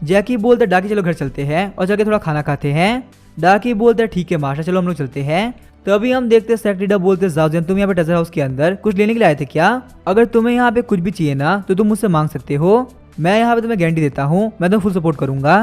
जैकी बोलता है डाकी चलो घर चलते हैं और जाके थोड़ा खाना खाते हैं। डाकी बोलता है ठीक है मास्टर चलो हम लोग चलते हैं। तभी हम देखते हैं सेक्रेटरी बोलते हैं जाओ तुम यहाँ पे ट्रेजर हाउस के अंदर कुछ लेने के लिए आए थे क्या? अगर तुम्हें यहाँ पे कुछ भी चाहिए ना तो तुम मुझसे मांग सकते हो, मैं यहाँ पे तुम्हें गारंटी देता हूँ, मैं तुम्हें फुल सपोर्ट करूंगा।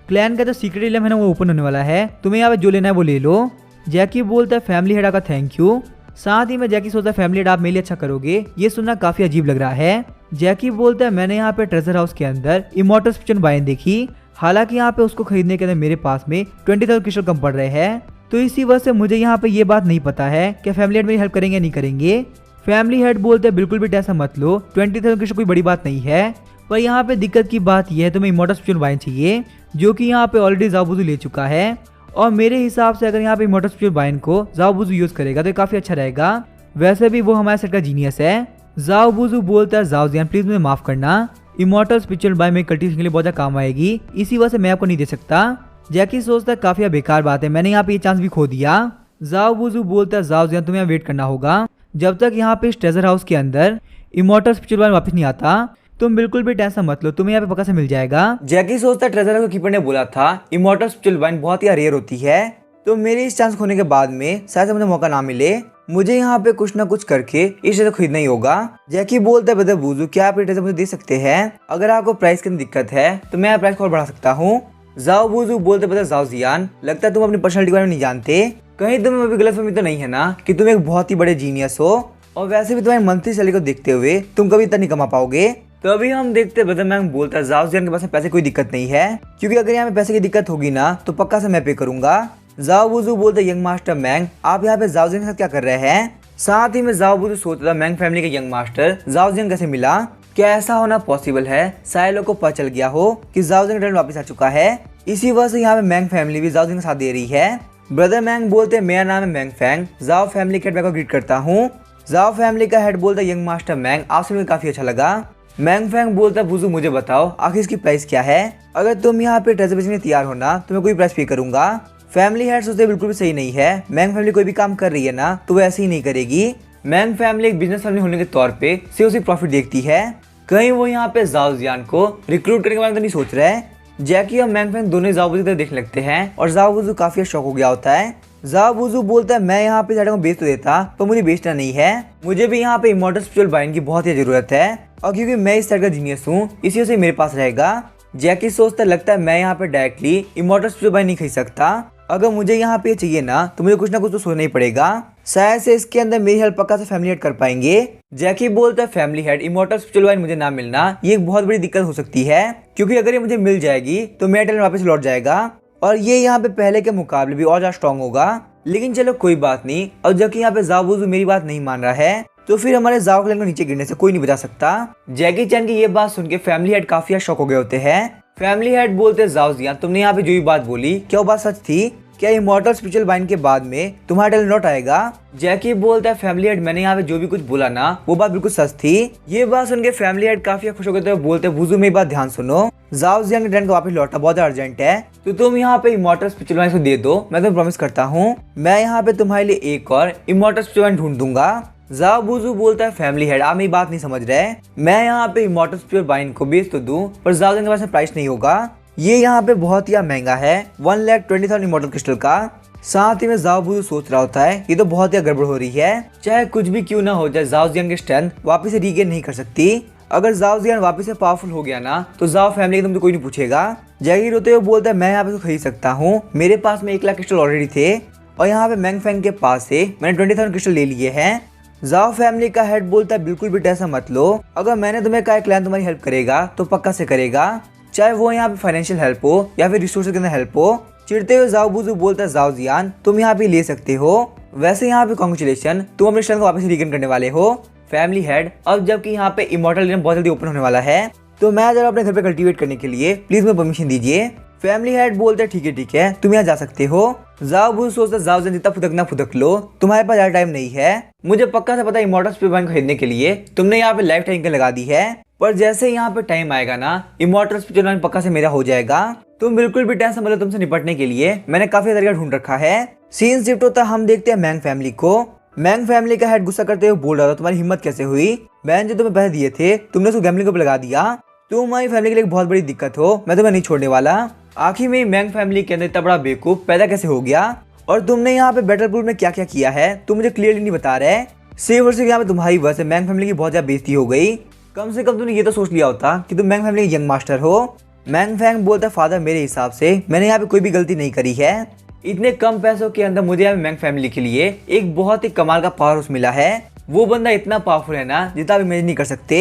क्लैन का जो सीक्रेट इलम है ना वो ओपन होने वाला है, तुम्हें यहाँ पे जो लेना है वो ले लो। जैकी बोलता है फैमिली हेड का थैंक यू। साथ ही में जैकी सोचता है फैमिली हेड आप मेरे लिए अच्छा करोगे, ये सुनना काफी अजीब लग रहा है। जैकी बोलता है मैंने यहाँ पे ट्रेजर हाउस के अंदर इमॉर्टल्स पिक्चर वाइन देखी, हालांकि यहाँ पे उसको खरीदने के अंदर मेरे पास में 20,000 क्रिस्टल कम पड़ रहे हैं, तो इसी वजह से मुझे यहाँ पे ये बात नहीं पता है कि फैमिली हेड मेरी हेल्प करेंगे या नहीं करेंगे। फैमिली हेड बोलते हैं बिल्कुल भी टेंशन मत लो, 20,000 क्रिस्टल कोई बड़ी बात नहीं है, पर यहाँ पे दिक्कत की बात यह है तुम्हें इमॉर्टल्स पिक्चर वाइन चाहिए जो कि यहाँ पे ऑलरेडी जाबुजू ले चुका है, और मेरे हिसाब से अगर यहाँ पे इमॉर्टल्स पिक्चर वाइन को जाबुजू यूज करेगा तो काफी अच्छा रहेगा। वैसे भी वो हमारे सेट का जीनियस है। जाओबुजू बोलता है जाओ जियान प्लीज मुझे माफ करना, इमॉर्टल्स पिक्चर बाय में कल्टिवेशन के लिए बहुत ज्यादा काम आएगी, इसी वजह से मैं आपको नहीं दे सकता। जैकी सोचता है काफी बेकार बात है, मैंने यहाँ पे ये चांस भी खो दिया। जाओबुजू बोलता है जाओ जियान तुम्हें वेट करना होगा जब तक यहाँ पे इस ट्रेजर हाउस के अंदर इमॉर्टल्स पिक्चर बाय वापस नहीं आता, तुम बिल्कुल भी टेंशन मत लो, तुम्हें यहाँ पे पक्का से मिल जाएगा। जैकी सोचता है ट्रेजर हाउस कीपर ने बोला था इमॉर्टल्स पिक्चर वाइन बहुत ही रेयर होती है, तो मेरे इस चांस खोने के बाद में शायद मुझे मौका ना मिले, मुझे यहाँ पे कुछ ना कुछ करके इस ट्रेजर खरीदना ही होगा। जैकी बोलता है ब्रदर बुजू क्या आप ये ट्रेजर मुझे दे सकते हैं? अगर आपको प्राइस की दिक्कत है तो मैं प्राइस को और बढ़ा सकता हूँ। जाओ बुजू बोलते ब्रदर जाओ जियान लगता है तुम अपनी पर्सनालिटी के बारे में नहीं जानते, कहीं तुम्हें अभी गलतफहमी तो नहीं है ना कि तुम एक बहुत ही बड़े जीनियस हो, और वैसे भी तुम्हारी मंथली सैलरी को देखते हुए तुम कभी इतना नहीं कमा पाओगे। तो अभी हम देखते हैं ब्रदर मैंग बोलता है जाओ जियान के पास पैसे कोई दिक्कत नहीं है, क्योंकि अगर यहाँ पे पैसे की दिक्कत होगी ना तो पक्का से मैं पे करूंगा। जाओ बुजू बोलते यंग मास्टर मैंग आप यहाँ पे जाओ जियान के साथ क्या कर रहे हैं? साथ ही में जाओ बुजू सोचता था मैंग फैमिली का यंग मास्टर जाओ जियान कैसे मिला, क्या ऐसा होना पॉसिबल है सारे लोग को पता चल गया हो कि जाओ जियान का टैलेंट वापस आ चुका है, इसी वजह से यहाँ पे मैंग फैमिली भी जाओ जियान का साथ दे रही है। ब्रदर मैंग बोलते मेरा नाम है मैंग फैंग, जाओ फैमिली के हेड को ग्रीट करता हूँ। जाओ फैमिली का हेड बोलता यंग मास्टर मैंग आपसे मुझे काफी अच्छा लगा। मैंग फैंग बोलता बुजू मुझे बताओ आखिर इसकी प्राइस क्या है, अगर तुम यहाँ पे ट्रेजर बेचने तैयार हो ना तो मैं कोई प्राइस पे करूंगा। फैमिली हेड सोचते बिल्कुल भी सही नहीं है, मैंग फैमिली कोई भी काम कर रही है ना तो वो ऐसे ही नहीं करेगी। मैंग फैमिली एक बिजनेस फैमिली होने के तौर पे सिर्फ प्रॉफिट देखती है, कहीं वो यहाँ पे जाओ जियान को रिक्रूट करने के बारे में तो नहीं सोच रहे। जैकी और मैंग फैंग दोनों जाओ बुजू की तरफ देखने लगते हैं और जाओ बुजू काफी शौक हो गया होता है। जाओ बुजू बोलता है मैं यहाँ पे साइड को बेच तो देता पर मुझे बेचना नहीं है, मुझे भी यहाँ पे इमॉर्टल्स पिक्चर वाइन की बहुत ही जरूरत है, और क्योंकि मैं इस साइड का जीनियस हूँ इसी वजह से मेरे पास रहेगा। जैकी सोचता लगता है मैं यहाँ पे डायरेक्टली इमॉर्टल्स पिक्चर वाइन नहीं खरीद सकता, अगर मुझे यहाँ पे चाहिए ना तो मुझे कुछ ना कुछ तो सोचना ही पड़ेगा, शायद से इसके अंदर मेरी हेल्प पक्का से फैमिली हेड कर पाएंगे। जैकी बोलता है family head immortals picture wine मुझे ना मिलना ये एक बहुत बड़ी दिक्कत हो सकती है, क्योंकि अगर ये मुझे मिल जाएगी तो मेरा टैलेंट वापस लौट जाएगा और ये यहाँ पे पहले के मुकाबले भी और ज्यादा स्ट्रॉन्ग होगा। लेकिन चलो कोई बात नहीं, और जबकि यहाँ पे जाओ बुजू मेरी बात नहीं मान रहा है तो फिर हमारे जाओ क्लैन को नीचे गिरने से कोई नहीं बचा सकता। जैकी चैन की ये बात सुन के फैमिली हेड काफी शॉक हो गए होते हैं। फैमिली हेड बोलते जाओ जियान तुमने यहाँ पे जो भी बात बोली क्या वो बात सच थी, क्या इमॉर्टल्स पिक्चर वाइन के बाद में तुम्हारा टैलेंट लौट आएगा? जैकी बोलता है फैमिली हेड मैंने यहाँ पे जो भी कुछ बोला ना वो बात बिल्कुल सच थी। ये बात सुन के फैमिली हेड काफी खुश हो गए थे, बोलते बुजू मेरी बात ध्यान सुनो, जाओ जियान के टैलेंट को वापस लौटा बहुत अर्जेंट है, तो तुम यहाँ पे इमॉर्टल्स पिक्चर वाइन को दे दो, मैं तुम्हें प्रॉमिस करता हूँ मैं यहाँ पे तुम्हारे लिए एक और इमॉर्टल्स पिक्चर वाइन ढूंढ दूंगा। जाओ बुजू बोलता है फैमिली हेड आप मेरी बात नहीं समझ रहे, मैं यहाँ पे इमॉर्टल्स पिक्चर वाइन को बेच तो दूं पर जाओ जियान के पास प्राइस नहीं होगा, ये यहाँ पे बहुत ही महंगा है 1,20,000 इमॉर्टल क्रिस्टल का। साथ ही में जाओ बुजू सोच रहा होता है ये तो बहुत ही गड़बड़ हो रही है, चाहे कुछ भी क्यों ना हो जाए जाओ जियान की स्ट्रेंथ वापस से रीगेन नहीं कर सकती, अगर जाओ जियान वापस से पावरफुल हो गया ना तो जाओ फैमिली एकदम तो कोई नहीं पूछेगा। जैकी रोते हुए बोलता है मैं यहाँ पे खरीद सकता हूँ, मेरे पास में 1 लाख क्रिस्टल ऑलरेडी थे और यहाँ पे मैंग फैंग के पास से मैंने 20,000 क्रिस्टल ले लिए हैं। जाओ फैमिली का हेड बोलता है बिल्कुल भी टेंशन मत लो, अगर मैंने तुम्हें कहा क्लैन तुम्हारी हेल्प करेगा तो पक्का से करेगा, चाहे वो यहाँ पे फाइनेंशियल हेल्प हो या फिर रिसोर्स के अंदर हेल्प हो। चिढ़ते हुए जाओ बुजू बोलता है जाओ जियान तुम यहाँ पे ले सकते हो, वैसे यहाँ पे कांग्रेचुलेशन तुम अपने स्ट्रेंथ को वापस रीगेन करने वाले हो। फैमिली हेड अब जबकि यहाँ पे इमॉर्टल इलम बहुत जल्दी ओपन होने वाला है तो मैं जरा अपने घर पे कल्टीवेट करने के लिए प्लीज मुझे परमिशन दीजिए। फैमिली हेड बोलते हैं ठीक है तुम यहाँ जा सकते हो। जाओ बुजू सोचता जाओ जियान जितना फुदकना फुदक लो, तुम्हारे पास ज्यादा टाइम नहीं है, मुझे पक्का से पता है इमॉर्टल्स पिक्चर वाइन खरीदने के लिए तुमने यहाँ पे लाइफ टाइम लगा दी है, पर जैसे यहाँ पे टाइम आएगा ना इमॉर्टल्स पिक्चर वाइन पक्का से मेरा हो जाएगा, तुम बिल्कुल भी टेंशन मत लो, तुमसे निपटने के लिए मैंने काफी तरीका ढूंढ रखा है। सीन शिफ्ट होता हम देखते हैं मैंग फैमिली को, मैंग फैमिली का हेड गुस्सा करते हुए बोल रहा था, तुम्हारी हिम्मत कैसे हुई, मैंने जो तुम्हें पैसे दिए थे तुमने उसको गैम्बलिंग पे लगा दिया, तुम हमारी फैमिली के लिए बहुत बड़ी दिक्कत हो, मैं तुम्हें नहीं छोड़ने वाला। आखिर में मैंग फैमिली के अंदर इतना बड़ा बेवकूफ पैदा कैसे हो गया, और तुमने यहाँ पे बैटलपूल में क्या क्या किया है तुम मुझे क्लियरली नहीं बता रहे। सिर्फ और सिर्फ यहाँ पे तुम्हारी वजह से मैंग फैमिली की बहुत ज्यादा बेइज्जती हो गई। कम से कम तुमने ये तो सोच लिया होता कि तुम मैंग फैमिली के यंग मास्टर हो। मैंग फैंग बोलता है, फादर मेरे हिसाब से मैंने यहाँ पे कोई भी गलती नहीं करी है। इतने कम पैसों के अंदर मुझे यहाँ पे मैंग फैमिली के लिए एक बहुत ही कमाल का पावर हाउस मिला है। वो बंदा इतना पावरफुल है ना जितना आप इमेजिन नहीं कर सकते।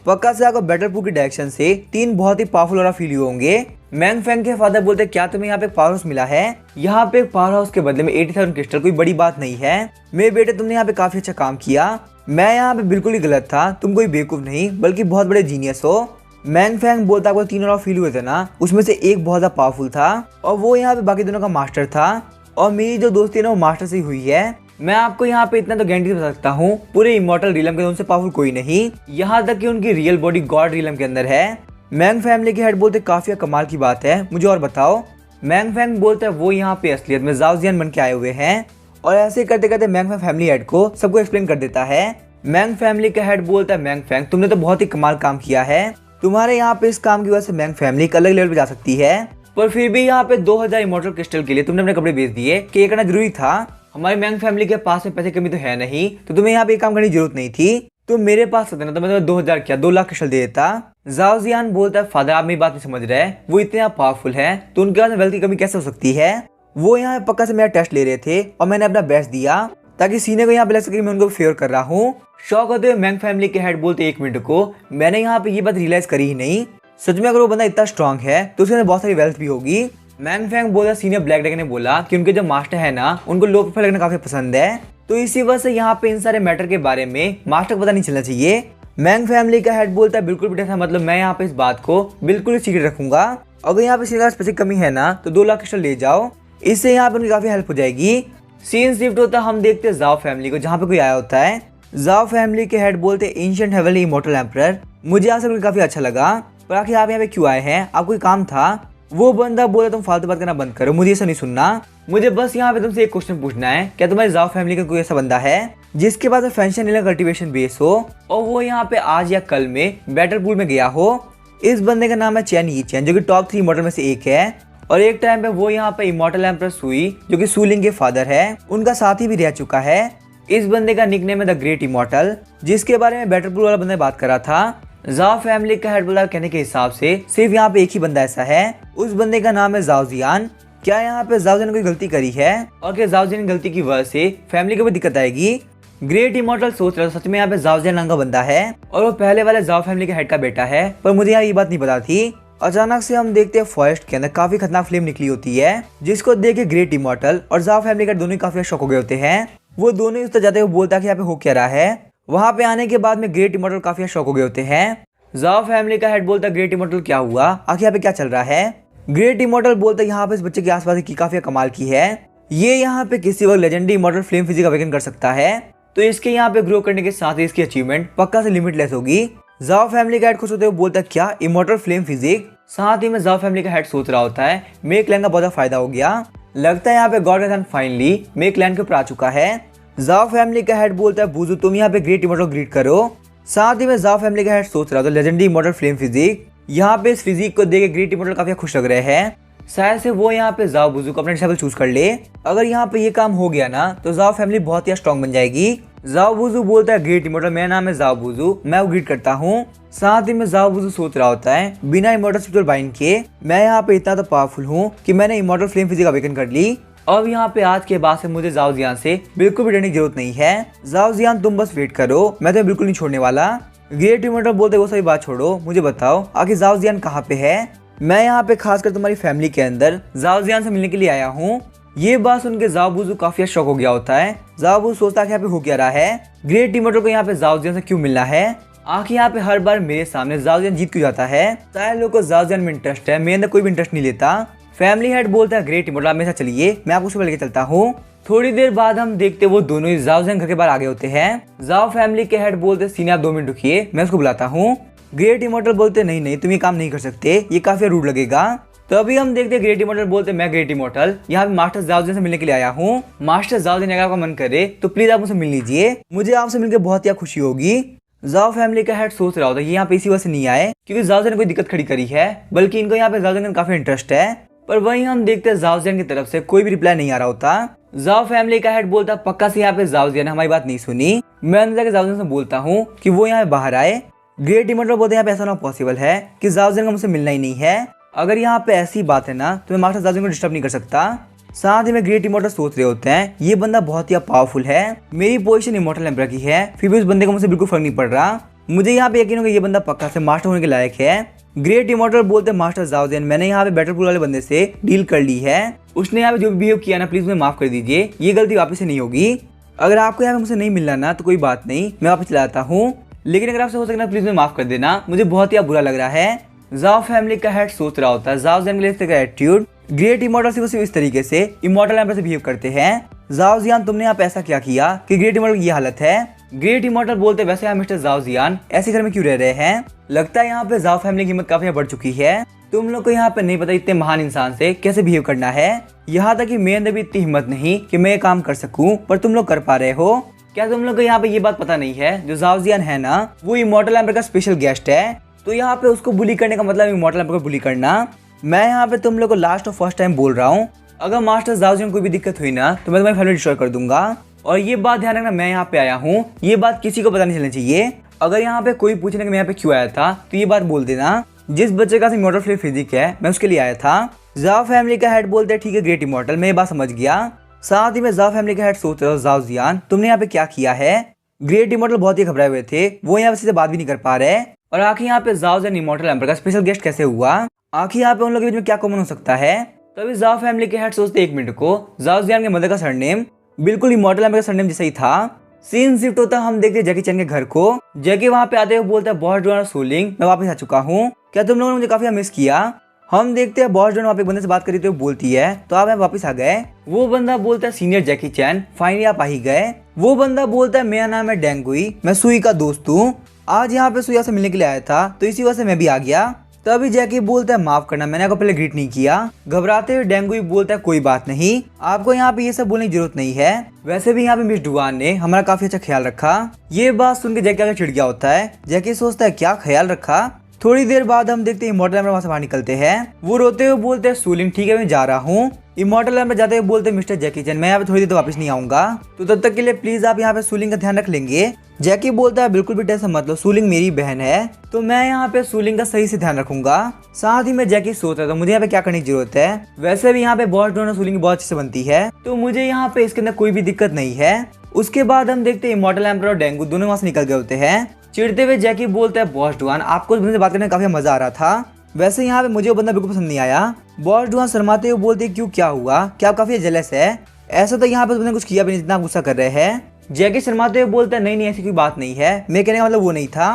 पक्का से आपको बैटलपूल की डायरेक्शन से 3 बहुत ही पावरफुल और फील होंगे। मैंग फैंग के फादर बोलते क्या तुम्हें यहाँ पे पावर हाउस मिला है, यहाँ पे एक पावर हाउस के बदले में 80,000 क्रिस्टल कोई बड़ी बात नहीं है। मेरे बेटे तुमने यहाँ पे काफी अच्छा काम किया, मैं यहाँ पे बिल्कुल ही गलत था, तुम कोई बेवकूफ नहीं बल्कि बहुत बड़े जीनियस हो। मैंग फैंग बोलता आपको 3 और फील हुए थे ना, उसमें से एक बहुत ज्यादा पावरफुल था और वो यहाँ पे बाकी दोनों का मास्टर था, और मेरी जो दोस्ती है ना वो मास्टर से ही हुई है। मैं आपको यहाँ पे इतना तो गारंटी बता सकता हूँ, पूरे इमॉर्टल रियलम के उनसे पावरफुल कोई नहीं, यहाँ तक कि उनकी रियल बॉडी गॉड रियलम के अंदर है। मैंग फैमिली के हेड बोलते काफी कमाल की बात है, मुझे और बताओ। मैंग फैंग बोलता है वो यहाँ पे असलियत में जाओ जियान बन के आए हुए हैं, और ऐसे करते करते मैंग फैंग फैमिली हेड को सबको एक्सप्लेन कर देता है। मैंग फैमिली का हेड बोलता है, मैंग फैंग तुमने तो बहुत ही कमाल काम किया है, तुम्हारे यहाँ पे इस काम की वजह से मैंग फैमिली एक अलग लेवल पे जा सकती है, पर फिर भी यहाँ पे 2000 इमॉर्टल क्रिस्टल के लिए तुमने अपने कपड़े बेच दिए, कि ये करना जरूरी था। हमारी मैंग फैमिली के पास में पैसे कमी तो है नहीं, तो तुम्हें यहाँ पे काम करने की जरूरत नहीं थी, तो मेरे पास होता ना तो मैं तुम्हें 2000 क्या 2 लाख क्रिस्टल दे देता। जाओ जियान बोलता है, फादर आप मेरी बात नहीं समझ रहे, वो इतने पावरफुल है तो उनके पास वेल्थ की कमी कैसे हो सकती है। वो यहाँ पक्का से मेरा टेस्ट ले रहे थे और मैंने अपना बेस्ट दिया ताकि सीने को यहाँ पे लग सके मैं उनको फेवर कर रहा हूँ। शौक होते हुए मैंग फैमिली के हेड बोलते 1 मिनट को, मैंने यहाँ पे ये बात रियलाइज करी ही नहीं, सच में अगर वो बंदा इतना स्ट्रांग है तो उसके अंदर बहुत सारी वेल्थ भी होगी। मैंग फैंग बोला, सीनियर ब्लैक ड्रैगन ने बोला कि उनके जो मास्टर है ना उनको लो प्रोफाइल लगना काफी पसंद है, तो इसी वजह से यहाँ पे इन सारे मैटर के बारे में मास्टर को पता नहीं चलना चाहिए। मैंग फैमिली का हेड बोलता है बिल्कुल भी ऐसा, मतलब मैं यहाँ पे इस बात को बिल्कुल सीक्रेट रखूंगा, अगर यहाँ पे सीनियर पैसे कमी है ना तो 2 लाख क्रिस्टल ले जाओ, इससे यहाँ पे उनकी काफी हेल्प हो जाएगी। सीन शिफ्ट होता है, हम देखते हैं जाओ फैमिली को जहाँ पे कोई आया होता है। जाओ फैमिली के हेड बोलते एंशिएंट हेवनली इमॉर्टल एम्परर, मुझे यहाँ से काफी अच्छा लगा, पर आखिर आप यहाँ पे क्यों आए हैं, आपको कोई काम था। वो बंदा बोला तुम फालतू बात करना बंद करो, मुझे ऐसा नहीं सुनना, मुझे बस यहाँ पे तुमसे एक क्वेश्चन पूछना है, क्या तुम्हारी जाओ फैमिली का कोई ऐसा बंदा है जिसके पास फैशन नीला कल्टीवेशन बेस हो और वो यहाँ पे आज या कल में बैटलपूल में गया हो। इस बंदे का नाम है चैन यी चैन, जो कि टॉप 3 इमॉर्टल में से एक है, और एक टाइम पे वो यहाँ पे इमॉर्टल एम्परर सुई जो कि सूलिंग के फादर है उनका साथी भी रह चुका है। इस बंदे का निकनेम है द ग्रेट इमॉर्टल, जिसके बारे में बैटलपूल वाला बंदा बात कर रहा था। जाओ फैमिली का हेड बोला कहने के हिसाब से सिर्फ यहाँ पे एक ही बंदा ऐसा है, उस बंदे का नाम है जाओ जियान। क्या यहाँ पे जाओ जियान ने कोई गलती करी है और क्या जाओ जियान की गलती की वजह से फैमिली को भी दिक्कत आएगी। ग्रेट इमॉर्टल सोच रहा था सच में यहाँ पे जाओ जियान नाम का बंदा है और वो पहले वाले जाओ फैमिली के हेड का बेटा है, पर मुझे यहाँ ये बात नहीं पता थी। अचानक से हम देखते हैं फॉरेस्ट के अंदर काफी खतरनाक फ्लेम निकली होती है, जिसको देख के ग्रेट इमॉर्टल और जाओ फैमिली का दोनों ही काफी शॉक हो गए होते हैं। वो दोनों ही उस तरह जाते हुए बोलता है कि यहाँ पे हो क्या रहा है। वहाँ पे आने के बाद में ग्रेट इमॉर्टल काफी शॉक हो गए होते हैं। जाओ फैमिली का हेड बोलता है ग्रेट इमॉर्टल क्या हुआ, आखिर यहाँ पे क्या चल रहा है। ग्रेट इमॉर्टल बोलता है यहाँ पे इस बच्चे के आसपास की काफी कमाल की है, ये यहाँ पे किसी वक्त legendary immortal flame physique awaken कर सकता है, तो इसके यहाँ पे ग्रो करने के साथ ही इसकी अचीवमेंट पक्का से लिमिटलेस होगी। जाओ फैमिली का हेड खुश होते हुए बोलता है क्या इमॉर्टल फ्लेम फिजिक, साथ ही में जाओ फैमिली का हेड सोच रहा होता है मेरे क्लैन का बहुत फायदा हो गया, लगता है यहाँ पे गॉड का सन फाइनली मेरे क्लैन के ऊपर आ चुका है। जाओ फैमिली का हेड बोलता है बूजू तुम यहाँ पे ग्रेट इमॉर्टल ग्रीट करो, साथ ही में जाओ फैमिली का हेड सोच रहा था लेजेंडरी इमॉर्टल फ्लेम फिजिक, यहाँ पे इस फिजिक को देख के ग्रेट इमॉर्टल काफी खुश लग रहे हैं, शायद से वो यहाँ पे जाओ बुजू को अपने डिसेबल चूज कर ले। अगर यहाँ पे ये काम हो गया ना तो जाओ फैमिली बहुत ही स्ट्रॉन्ग बन जाएगी। जाओ बुजू बोलता है ग्रेट इमॉर्टल मेरा नाम है जाओ बुजू, मैं वो ग्रीट करता हूँ। साथ ही में जाओ बुजू सोच रहा होता है बिना इमॉर्टल स्पिरिचुअल बाइंड के मैं यहाँ पे इतना तो पावरफुल हूँ कि मैंने इमॉर्टल फ्लेम फिजिक अवेकन कर ली, अब यहाँ पे आज के बाद से मुझे जाओ जियान से बिल्कुल भी डरने की जरूरत नहीं है। जाओ जियान तुम बस वेट करो, मैं तुम्हें बिल्कुल नहीं छोड़ने वाला। ग्रेट इमॉर्टल बोलते वो सभी बात छोड़ो, मुझे बताओ आखिर जाओ जियान कहाँ पे है, मैं यहाँ पे खासकर तुम्हारी फैमिली के अंदर जाओ जियान से मिलने के लिए आया हूँ। ये बात सुन के जाओ बुजू काफी शॉक हो गया होता है। जाओ बुजू सोचता है यहाँ पे हो क्या रहा है, ग्रेट इमॉर्टल को यहाँ पे जाओ जियान से क्यों मिलना है, आखिर यहाँ पे हर बार मेरे सामने जाओ जियान जीत क्यों जाता है, सारे लोगों को जाओ जियान में इंटरेस्ट है, मेरे अंदर कोई भी इंटरेस्ट नहीं लेता। फैमिली हेड बोलता है ग्रेट इमॉर्टल आप मेरे साथ चलिए, मैं आपको सुबह लेके चलता हूँ। थोड़ी देर बाद हम देखते वो दोनों ही जाओ जियान घर के बाहर आगे होते हैं। जाओ फैमिली के हेड बोलते सीनियर आप 2 मिनट रुकिए, मैं उसको बुलाता हूँ। ग्रेट इमॉर्टल बोलते नहीं नहीं तुम ये काम नहीं कर सकते, ये काफी रूड लगेगा। तो अभी हम देखते हैं ग्रेट इमॉर्टल बोलते हैं मैं ग्रेट इमॉर्टल यहाँ पे मास्टर जाओजियन से मिलने के लिए आया हूँ। मास्टर जाओजियन अगर आपका मन करे तो प्लीज आप मुझसे मिल लीजिए, मुझे आपसे मिलकर बहुत ही खुशी होगी। जाओ फैमिली का हेड सोच रहा होता है कि यहाँ पे इसी वजह से नहीं आए क्योंकि जाओजियन ने कोई दिक्कत खड़ी करी है, बल्कि इनको यहाँ पे जाओजियन में काफी इंटरेस्ट है। पर वहीं हम देखते हैं जाओजियन की तरफ से कोई भी रिप्लाई नहीं आ रहा होता। जाओ फैमिली का हेड बोलता है पक्का से यहाँ पे जाओजियन ने हमारी बात नहीं सुनी। मैं अंदर जाकर जाओजियन से बोलता हूँ कि वो यहाँ बाहर आए। ग्रेट इमॉर्टल बोलते हैं यहाँ पे ऐसा ना पॉसिबल है कि जाओजियन का मुझसे मिलना ही नहीं है। अगर यहाँ पे ऐसी बात है ना तो मैं मास्टर जाओजियन को डिस्टर्ब नहीं कर सकता। साथ ही में ग्रेट इमॉर्टल सोच रहे होते हैं ये बंदा बहुत ही पावरफुल है, मेरी पोजीशन इमॉर्टल एम्परर की है, फिर भी उस बंदे को मुझसे बिल्कुल फर्क नहीं पड़ रहा। मुझे यहाँ पे यकीन हो कि ये बंदा पक्का से मास्टर होने के लायक है। ग्रेट इमॉर्टल बोलते हैं मास्टर जाओजियन मैंने यहाँ पे बेटर पूल वाले बंदे से डील कर ली है, उसने यहाँ पे जो भी बिहेव किया ना प्लीज मुझे माफ कर दीजिए, ये गलती वापस से नहीं होगी। अगर आपको यहाँ पे मुझसे नहीं मिलना ना तो कोई बात नहीं, मैं वापस चला आता हूँ, लेकिन अगर आपसे हो सके ना प्लीज मुझे माफ कर देना, मुझे बहुत ही बुरा लग रहा है। जाओ फैमिली का हेड सोच रहा होता है जाओजियन के लिए एटीट्यूड ग्रेट इमॉर्टल सिर्फ इस तरीके से इमॉर्टल एम्परर से बिहेव करते हैं। जाओजियन तुमने यहाँ पे ऐसा क्या किया कि ग्रेट इमॉर्टल की ये हालत है। ग्रेट इमॉर्टल बोलते वैसे आप मिस्टर जाओजियन ऐसे घर में क्यों रह रहे हैं, लगता है यहाँ पे जाओ फैमिली की हिम्मत काफी बढ़ चुकी है, तुम लोग को यहाँ पे नहीं पता इतने महान इंसान से कैसे बिहेव करना है। यहाँ तक कि मेरे अंदर भी इतनी हिम्मत नहीं कि मैं ये काम कर सकूं, पर तुम लोग कर पा रहे हो। क्या तुम लोग को यहाँ पे ये बात पता नहीं है जो जाओजियन है ना वो इमॉर्टल एम्परर का स्पेशल गेस्ट है, तो यहाँ पे उसको बुली करने का मतलब इमॉर्टल एम्परर को बुली करना। मैं यहाँ पे तुम लोग को लास्ट और फर्स्ट टाइम बोल रहा हूँ, अगर मास्टर जाओजियन को कोई भी दिक्कत हुई ना तो मैं तुम्हारी फैमिली डिस्ट्रॉय कर दूंगा। और ये बात ध्यान रखना मैं यहाँ पे आया हूँ, ये बात किसी को पता नहीं चलनी चाहिए। अगर यहाँ पे कोई पूछने कि मैं यहाँ पे क्यों आया था तो ये बात बोल देना, जिस बच्चे का इमॉर्टल फ्लेयर फिजिक है मैं उसके लिए आया था। जाओ फैमिली का हेड बोलते हैं ठीक है ग्रेट इमॉर्टल, मैं ये बात समझ गया। साथ ही में जाओ फैमिली का हेड सोच रहा जाओजियन तुमने यहाँ पे क्या किया है। ग्रेट इमॉर्टल बहुत ही घबराए हुए थे, वो यहाँ से बात भी नहीं कर पा रहे। और आखिर यहाँ पे जाओजियन इमॉर्टल एम्परर का स्पेशल गेस्ट कैसे हुआ, आखिर यहाँ पे उन लोगों के बीच में क्या कॉमन हो सकता है। तभी जाओ फैमिली के हेड सोचते एक मिनट को जाओजियन के मदर का सरनेम बिल्कुल इमॉर्टल एम्परर का सरनेम जैसा ही था। सीन शिफ्ट होता हम देखते जैकी चैन के घर को, जैकी वहाँ पे आते हुए बोलता है बॉस डॉन और सूलिंग मैं वापस आ चुका हूँ, क्या तुम लोगों ने मुझे काफी मिस किया। हम देखते हैं बॉस डॉन वहाँ पे एक बंदे से बात करी तो बोलती है तो आप यहाँ वापस आ गए। वो बंदा बोलता है सीनियर जैकी चैन फाइनली आप आ ही गए। वो बंदा बोलता है मेरा नाम है डेंगुई, मैं सुई का दोस्त हूँ, आज यहाँ पे सुई से मिलने के लिए आया था तो इसी वजह से मैं भी आ गया। तभी जैकी बोलता है माफ करना मैंने आपको पहले ग्रीट नहीं किया। घबराते हुए डेंगुई बोलता है कोई बात नहीं, आपको यहाँ पे ये सब बोलने की जरूरत नहीं है, वैसे भी यहाँ पे मिस डुवान ने हमारा काफी अच्छा ख्याल रखा। ये बात सुन के जैकी आगे चिढ़ गया होता है। जैकी सोचता है क्या ख्याल रखा। थोड़ी देर बाद हम देखते हैं इमॉर्टल एम्परर वहाँ से बाहर निकलते हैं, वो रोते हुए बोलते हैं सूलिंग ठीक है मैं जा रहा हूँ। इमॉर्टल एम्परर जाते हुए बोलते हैं मिस्टर जैकी चैन मैं यहाँ पे थोड़ी देर तो वापस नहीं आऊंगा, तो तब तक के लिए प्लीज आप यहाँ पे सूलिंग का ध्यान रख लेंगे। जैकी बोलता है बिल्कुल भी टेंशन मत लो, सूलिंग मेरी बहन है तो मैं यहाँ पे सूलिंग का सही से ध्यान रखूंगा। साथ ही में जैकी सोच रहा था मुझे यहाँ पे क्या करने की जरूरत है, वैसे भी यहाँ पे बॉस डॉन और सूलिंग बहुत अच्छे से बनती है तो मुझे यहाँ पे इसके अंदर कोई भी दिक्कत नहीं है। उसके बाद हम देखते हैं इमॉर्टल एम्परर और डेंगू दोनों वहाँ से निकल गए होते हैं। चिढ़ते हुए जैकी बोलता है बॉस डुआन आपको उस बंदे से बात करने में काफी मजा आ रहा था, वैसे यहाँ पे मुझे वो बंदा बिल्कुल पसंद नहीं आया। बॉस डुआन शर्माते हुए बोलते क्यों क्या हुआ, क्या आप काफी जेलस है, ऐसा तो यहाँ पे तुमने कुछ किया भी नहीं जितना गुस्सा कर रहे हैं। जैकी शर्माते हुए बोलता है नहीं ऐसी कोई बात नहीं है, मैं कहने का मतलब वो नहीं था।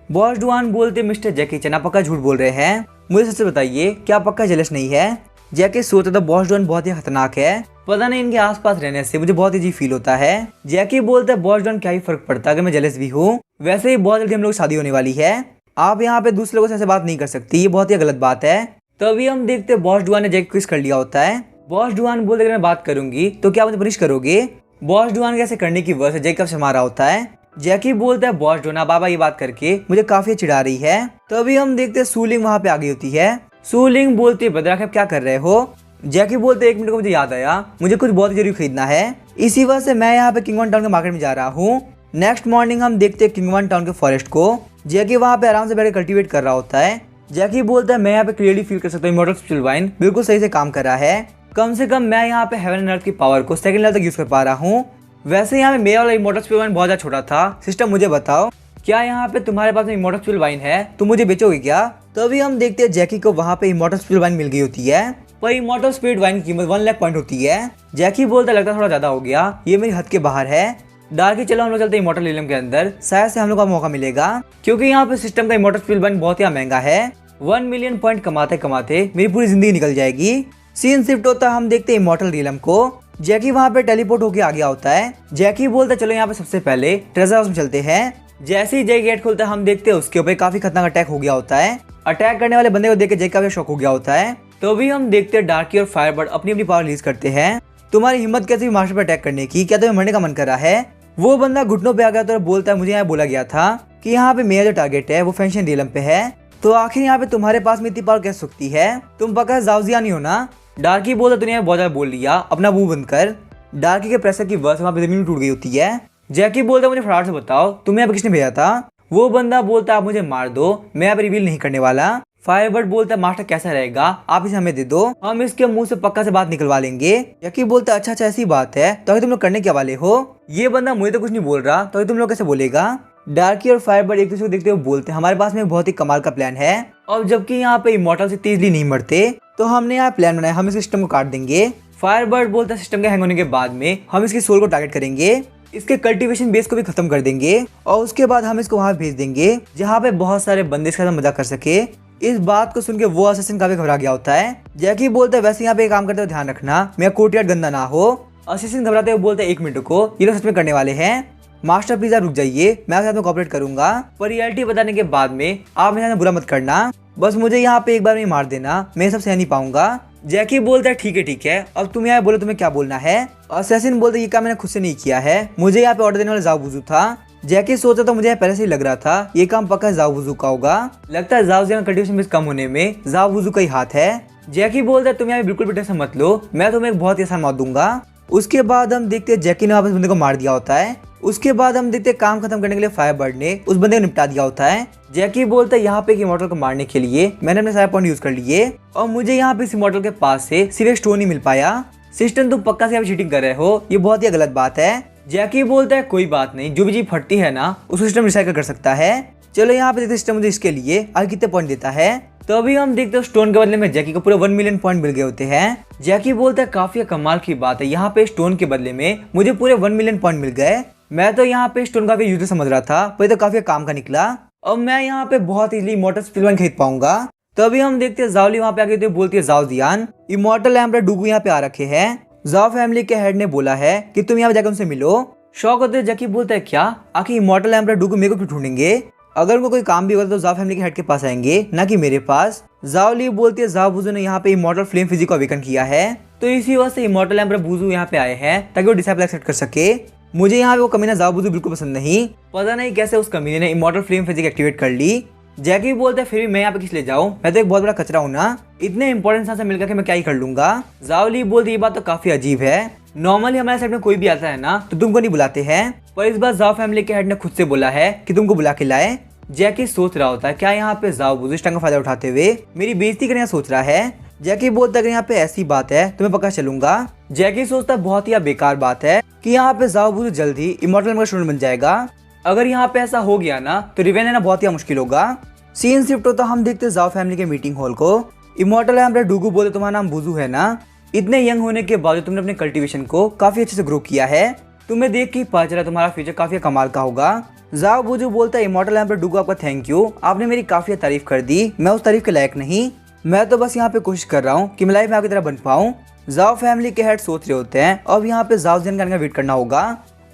बॉस डुआन बोलते मिस्टर जैकी चैन आप पक्का झूठ बोल रहे हैं, मुझे सच बताइए क्या पक्का जेलस नहीं है। जैकी सोचता था बॉस डुआन बहुत ही खतरनाक है, पता नहीं इनके आसपास रहने से मुझे बहुत अजीब फील होता है। जैकी बोलता है बॉस डॉन क्या ही फर्क पड़ता है अगर मैं जेलस भी हूँ, वैसे ही बहुत जल्दी हम लोग शादी होने वाली है, आप यहाँ पे दूसरे लोगों से ऐसे बात नहीं कर सकती, ये बहुत ही गलत बात है। तभी हम देखते हैं बॉस डुआन ने जैकी को किस कर लिया होता है। बॉस डुआन बोलते अगर मैं बात करूंगी तो क्या मुझे पनिश करोगे। बॉस डुआन के ऐसे करने की वजह से जैकी से मारा होता है। जैकी बोलता है बॉस डुआन बाबा ये बात करके मुझे काफी चिढ़ा रही है। तभी हम देखते हैं सूलिंग वहाँ पे आ गई होती है। सूलिंग बोलती है बदरा आप क्या कर रहे हो। जैकी बोलते एक मिनट को मुझे याद आया मुझे कुछ बहुत जरूरी खरीदना है, इसी वजह से मैं यहाँ पे किंगवन टाउन के मार्केट में जा रहा हूँ। नेक्स्ट मॉर्निंग हम देखते हैं किंगवन टाउन के फॉरेस्ट को। जैकी वहाँ पे आराम से बैठ कल्टीवेट कर रहा होता है। जैकी बोलता है मैं यहाँ पे क्लियरली फील कर सकता हूँ इमॉर्टल स्पिरिट वाइन बिल्कुल सही से काम कर रहा है, कम से कम मैं यहाँ पे हेवन एंड अर्थ की पावर को सेकंड लेवल तक यूज कर पा रहा हूँ। वैसे यहाँ पे मेरा वाला इमॉर्टल स्पिरिट वाइन बहुत ज्यादा छोटा था। सिस्टम मुझे बताओ क्या यहाँ पे तुम्हारे पास इमॉर्टल स्पिरिट वाइन है, तुम मुझे बेचोगे क्या। तभी हम देखते हैं जैकी को वहाँ पे इमॉर्टल स्पिरिट वाइन मिल गई होती है, पर इमॉर्टल स्पिरिट वाइन की कीमत 1 लाख पॉइंट होती है। जैकी बोलता लगता थोड़ा ज्यादा हो गया, ये मेरी हद के बाहर है। डार्की चलो हम लोग चलते हैं इमॉर्टल रियलम के अंदर, शायद से हम लोग का मौका मिलेगा, क्योंकि यहाँ पे सिस्टम का इमॉर्टल स्पिरिट वाइन बहुत ही महंगा है। 1 मिलियन पॉइंट कमाते कमाते मेरी पूरी जिंदगी निकल जाएगी। सीन शिफ्ट होता है हम देखते हैं इमॉर्टल रियलम को। जैकी वहाँ पे टेलीपोर्ट होके आ गया होता है। जैकी बोलता चलो यहाँ पे सबसे पहले ट्रेजर हाउस में चलते हैं। जैसे ही जैकी गेट खोलता है हम देखते हैं उसके ऊपर काफी खतरनाक अटैक हो गया होता है। अटैक करने वाले बंदे को देख के जैकी काफी शॉक हो गया होता है, तो अभी हम देखते हैं डार्की और फायरबर्ड अपनी अपनी पावर रिलीज करते हैं। तुम्हारी हिम्मत कैसे भी मास्टर पर अटैक करने की, क्या तुम्हें मरने का मन कर रहा है? वो बंदा घुटनों पे आ गया तो बोलता है मुझे यहाँ बोला गया था कि यहाँ पे मेरा जो टारगेट है वो फेंशन रियलम पे है, तो आखिर यहाँ पे तुम्हारे पास में इतनी पावर कैसे सकती है? तुम पक्का जाओजिया नहीं हो ना? डार्की बोलता दुनिया में बहुत ज्यादा बोल लिया, अपना मुंह बंद कर। डार्की के प्रेशर की वजह से वहाँ पे जमीन टूट गई होती है। जैकी बोलता मुझे फटाफट से बताओ तुम्हें यहाँ पे किसने भेजा था? वो बंदा बोलता आप मुझे मार दो, मैं यहाँ पे रिवील नहीं करने वाला। फायरबर्ड बोलता है मास्टर कैसा रहेगा, आप इसे हमें दे दो, हम इसके मुंह से पक्का से बात निकलवा लेंगे। जैकी बोलता अच्छा अच्छा ऐसी बात है, तो तुम लोग करने क्या वाले हो? ये बंदा मुझे तो कुछ नहीं बोल रहा, तो तुम लोग कैसे बोलेगा? डार्की और फायरबर्ड एक दूसरे को देखते हुए बोलते हैं हमारे पास में बहुत ही कमाल का प्लान है, और जबकि यहाँ पे इमॉर्टल से तेजली नहीं मरते, तो हमने यहाँ प्लान बनाया, हम इस सिस्टम को काट देंगे। फायरबर्ड बोलता है सिस्टम के हैंग होने के बाद में हम इसकी सोल को टारगेट करेंगे, इसके कल्टीवेशन बेस को भी खत्म कर देंगे, और उसके बाद हम इसको वहां भेज देंगे जहाँ पे बहुत सारे बंदे इसके साथ मजाक कर सके। इस बात को सुन के वो असैसिन काफी घबरा गया होता है। जैकी बोलता है वैसे यहाँ पे एक काम करते हुए ध्यान रखना मेरा कोर्टयार्ड गंदा ना हो। असैसिन घबराते हुए बोलते हैं 1 मिनट को, ये लोग सच में करने वाले हैं। मास्टर प्लीज आप रुक जाइए, मैं आपके साथ में कोऑपरेट करूंगा, पर रियलिटी बताने के बाद में आप मेरे साथ बुरा मत करना, बस मुझे यहाँ पे एक बार में मार देना, मैं सब सह नहीं पाऊंगा। जैकी बोलता है ठीक है, अब तुम यहाँ बोलो तुम्हें क्या बोलना है? असैसिन बोलता है ये काम मैंने खुद से नहीं किया है, मुझे यहाँ पे ऑर्डर देने वाला जाओ बुजू था। जैकी सोचा तो मुझे पहले से ही लग रहा था ये काम पक्का जाओ बुजू का होगा, लगता है जाओ का कल्टीवेशन बेस कम होने में जाओ बुजू का ही हाथ है। जैकी बोलता है तुम यहाँ बिल्कुल भी टेंशन मत लो, मैं तुम्हें एक बहुत ही आसान मौत दूंगा। उसके बाद हम देखते हैं जैकी ने वापस बंदे को मार दिया होता है। उसके बाद हम देखते हैं काम खत्म करने के लिए फायरबर्ड ने उस बंदे को निपटा दिया होता है। जैकी बोलता है यहाँ पे इमॉर्टल को मारने के लिए मैंने अपने सारे पॉइंट यूज कर लिए, और मुझे यहाँ पे इस इमॉर्टल के पास से सिर्फ एक स्टोन ही मिल पाया। सिस्टम तुम पक्का से यहाँ चीटिंग कर रहे हो, ये बहुत ही गलत बात है। जैकी बोलता है कोई बात नहीं, जो भी चीज फटती है ना उसको सिस्टम रिसाइकल कर सकता है। चलो यहाँ पे देखते सिस्टम मुझे इसके लिए आगे कितने पॉइंट देता है। तो अभी हम देखते हैं स्टोन के बदले में जैकी को पूरे 1 मिलियन पॉइंट मिल गए होते हैं। जैकी बोलता है काफी कमाल की बात है, यहाँ पे स्टोन के बदले में मुझे पूरे 1 मिलियन पॉइंट मिल गए। मैं तो यहाँ पे स्टोन काफी यूज समझ रहा था, पर तो काफी काम का निकला, और मैं यहाँ पे बहुत इजीली इमॉर्टल स्पिल खरीद पाऊंगा। तो अभी हम देखते हैं जाओली वहाँ पे आके तो बोलती है जाओ जियान, इमॉर्टल एम्परर डुगू यहाँ पे आ रखे हैं, जाओ फैमिली के हेड ने बोला है कि तुम यहाँ पे जाकर उनसे मिलो। शौक होते हैं जैकी बोलता है क्या आखिर इमॉर्टल एम्परर डुगू मेरे को क्यों ढूंढेंगे? अगर उनको कोई काम भी होगा तो जाओ फैमिली के हेड के पास आएंगे, ना कि मेरे पास। जाओ ली बोलती है जाओ बुजू ने यहाँ पे इमॉर्टल फ्लेम फिजिक को अवेकन किया है, तो इसी वजह से इमॉर्टल एम्परर बुजू यहाँ पे आए हैं ताकि वो डिसाइपल एक्सेप्ट कर सके। मुझे यहाँ पे वो कमीना जाओ बुजू बिल्कुल पसंद नहीं, पता नहीं कैसे उस कमीने ने इमॉर्टल फ्लेम फिजिक एक्टिवेट कर ली। जैकी बोलता है फिर भी मैं यहाँ पे किस ले जाऊँ, मैं तो एक बहुत बड़ा कचरा हूँ ना, इतने इंपॉर्टेंट इंसान से मिलकर के मैं क्या ही कर लूंगा। जाओली बोलती ये बात तो काफी अजीब है, नॉर्मली हमारे साइड में कोई भी आता है ना तो तुमको नहीं बुलाते हैं, पर इस बार जाओ फैमिली के हेड ने खुद से बोला है कि तुमको बुला के लाए। जैकी सोच रहा होता है क्या यहाँ पे जाओ बुजू इस टाइम का फायदा उठाते हुए मेरी बेइज्जती करने का सोच रहा है। जैकी बोलता है यहाँ पे ऐसी बात है तो मैं पक्का चलूंगा। जैकी सोचता है बहुत ही बेकार बात है कि यहाँ पे जाओ बुजू जल्द ही इमॉर्टल का स्टूडेंट बन जाएगा। अगर यहाँ पे ऐसा हो गया ना तो रिवेंज लेना बहुत ही मुश्किल होगा। सीन शिफ्ट होता हम देखते जाओ फैमिली के मीटिंग हॉल को। इमॉर्टल एम्परर डुगू बोले तुम्हारा नाम बुजू है ना, इतने यंग होने के बाद तुमने अपने कल्टीवेशन को काफी अच्छे से ग्रो किया है, तुम्हें देख के पता चला तुम्हारा फ्यूचर काफी कमाल का होगा। जाओ बुजू बोलता है इमॉर्टल एम्परर डुगू आपका थैंक यू, आपने मेरी काफी तारीफ कर दी, मैं उस तारीफ के लायक नहीं, मैं तो बस यहाँ पे कोशिश कर रहा हूँ कि मैं लाइफ में आपकी तरह बन पाऊँ। जाओ फैमिली के हेड सोच रहे होते हैं अब यहाँ पे जाओ जिन का वेट करना होगा।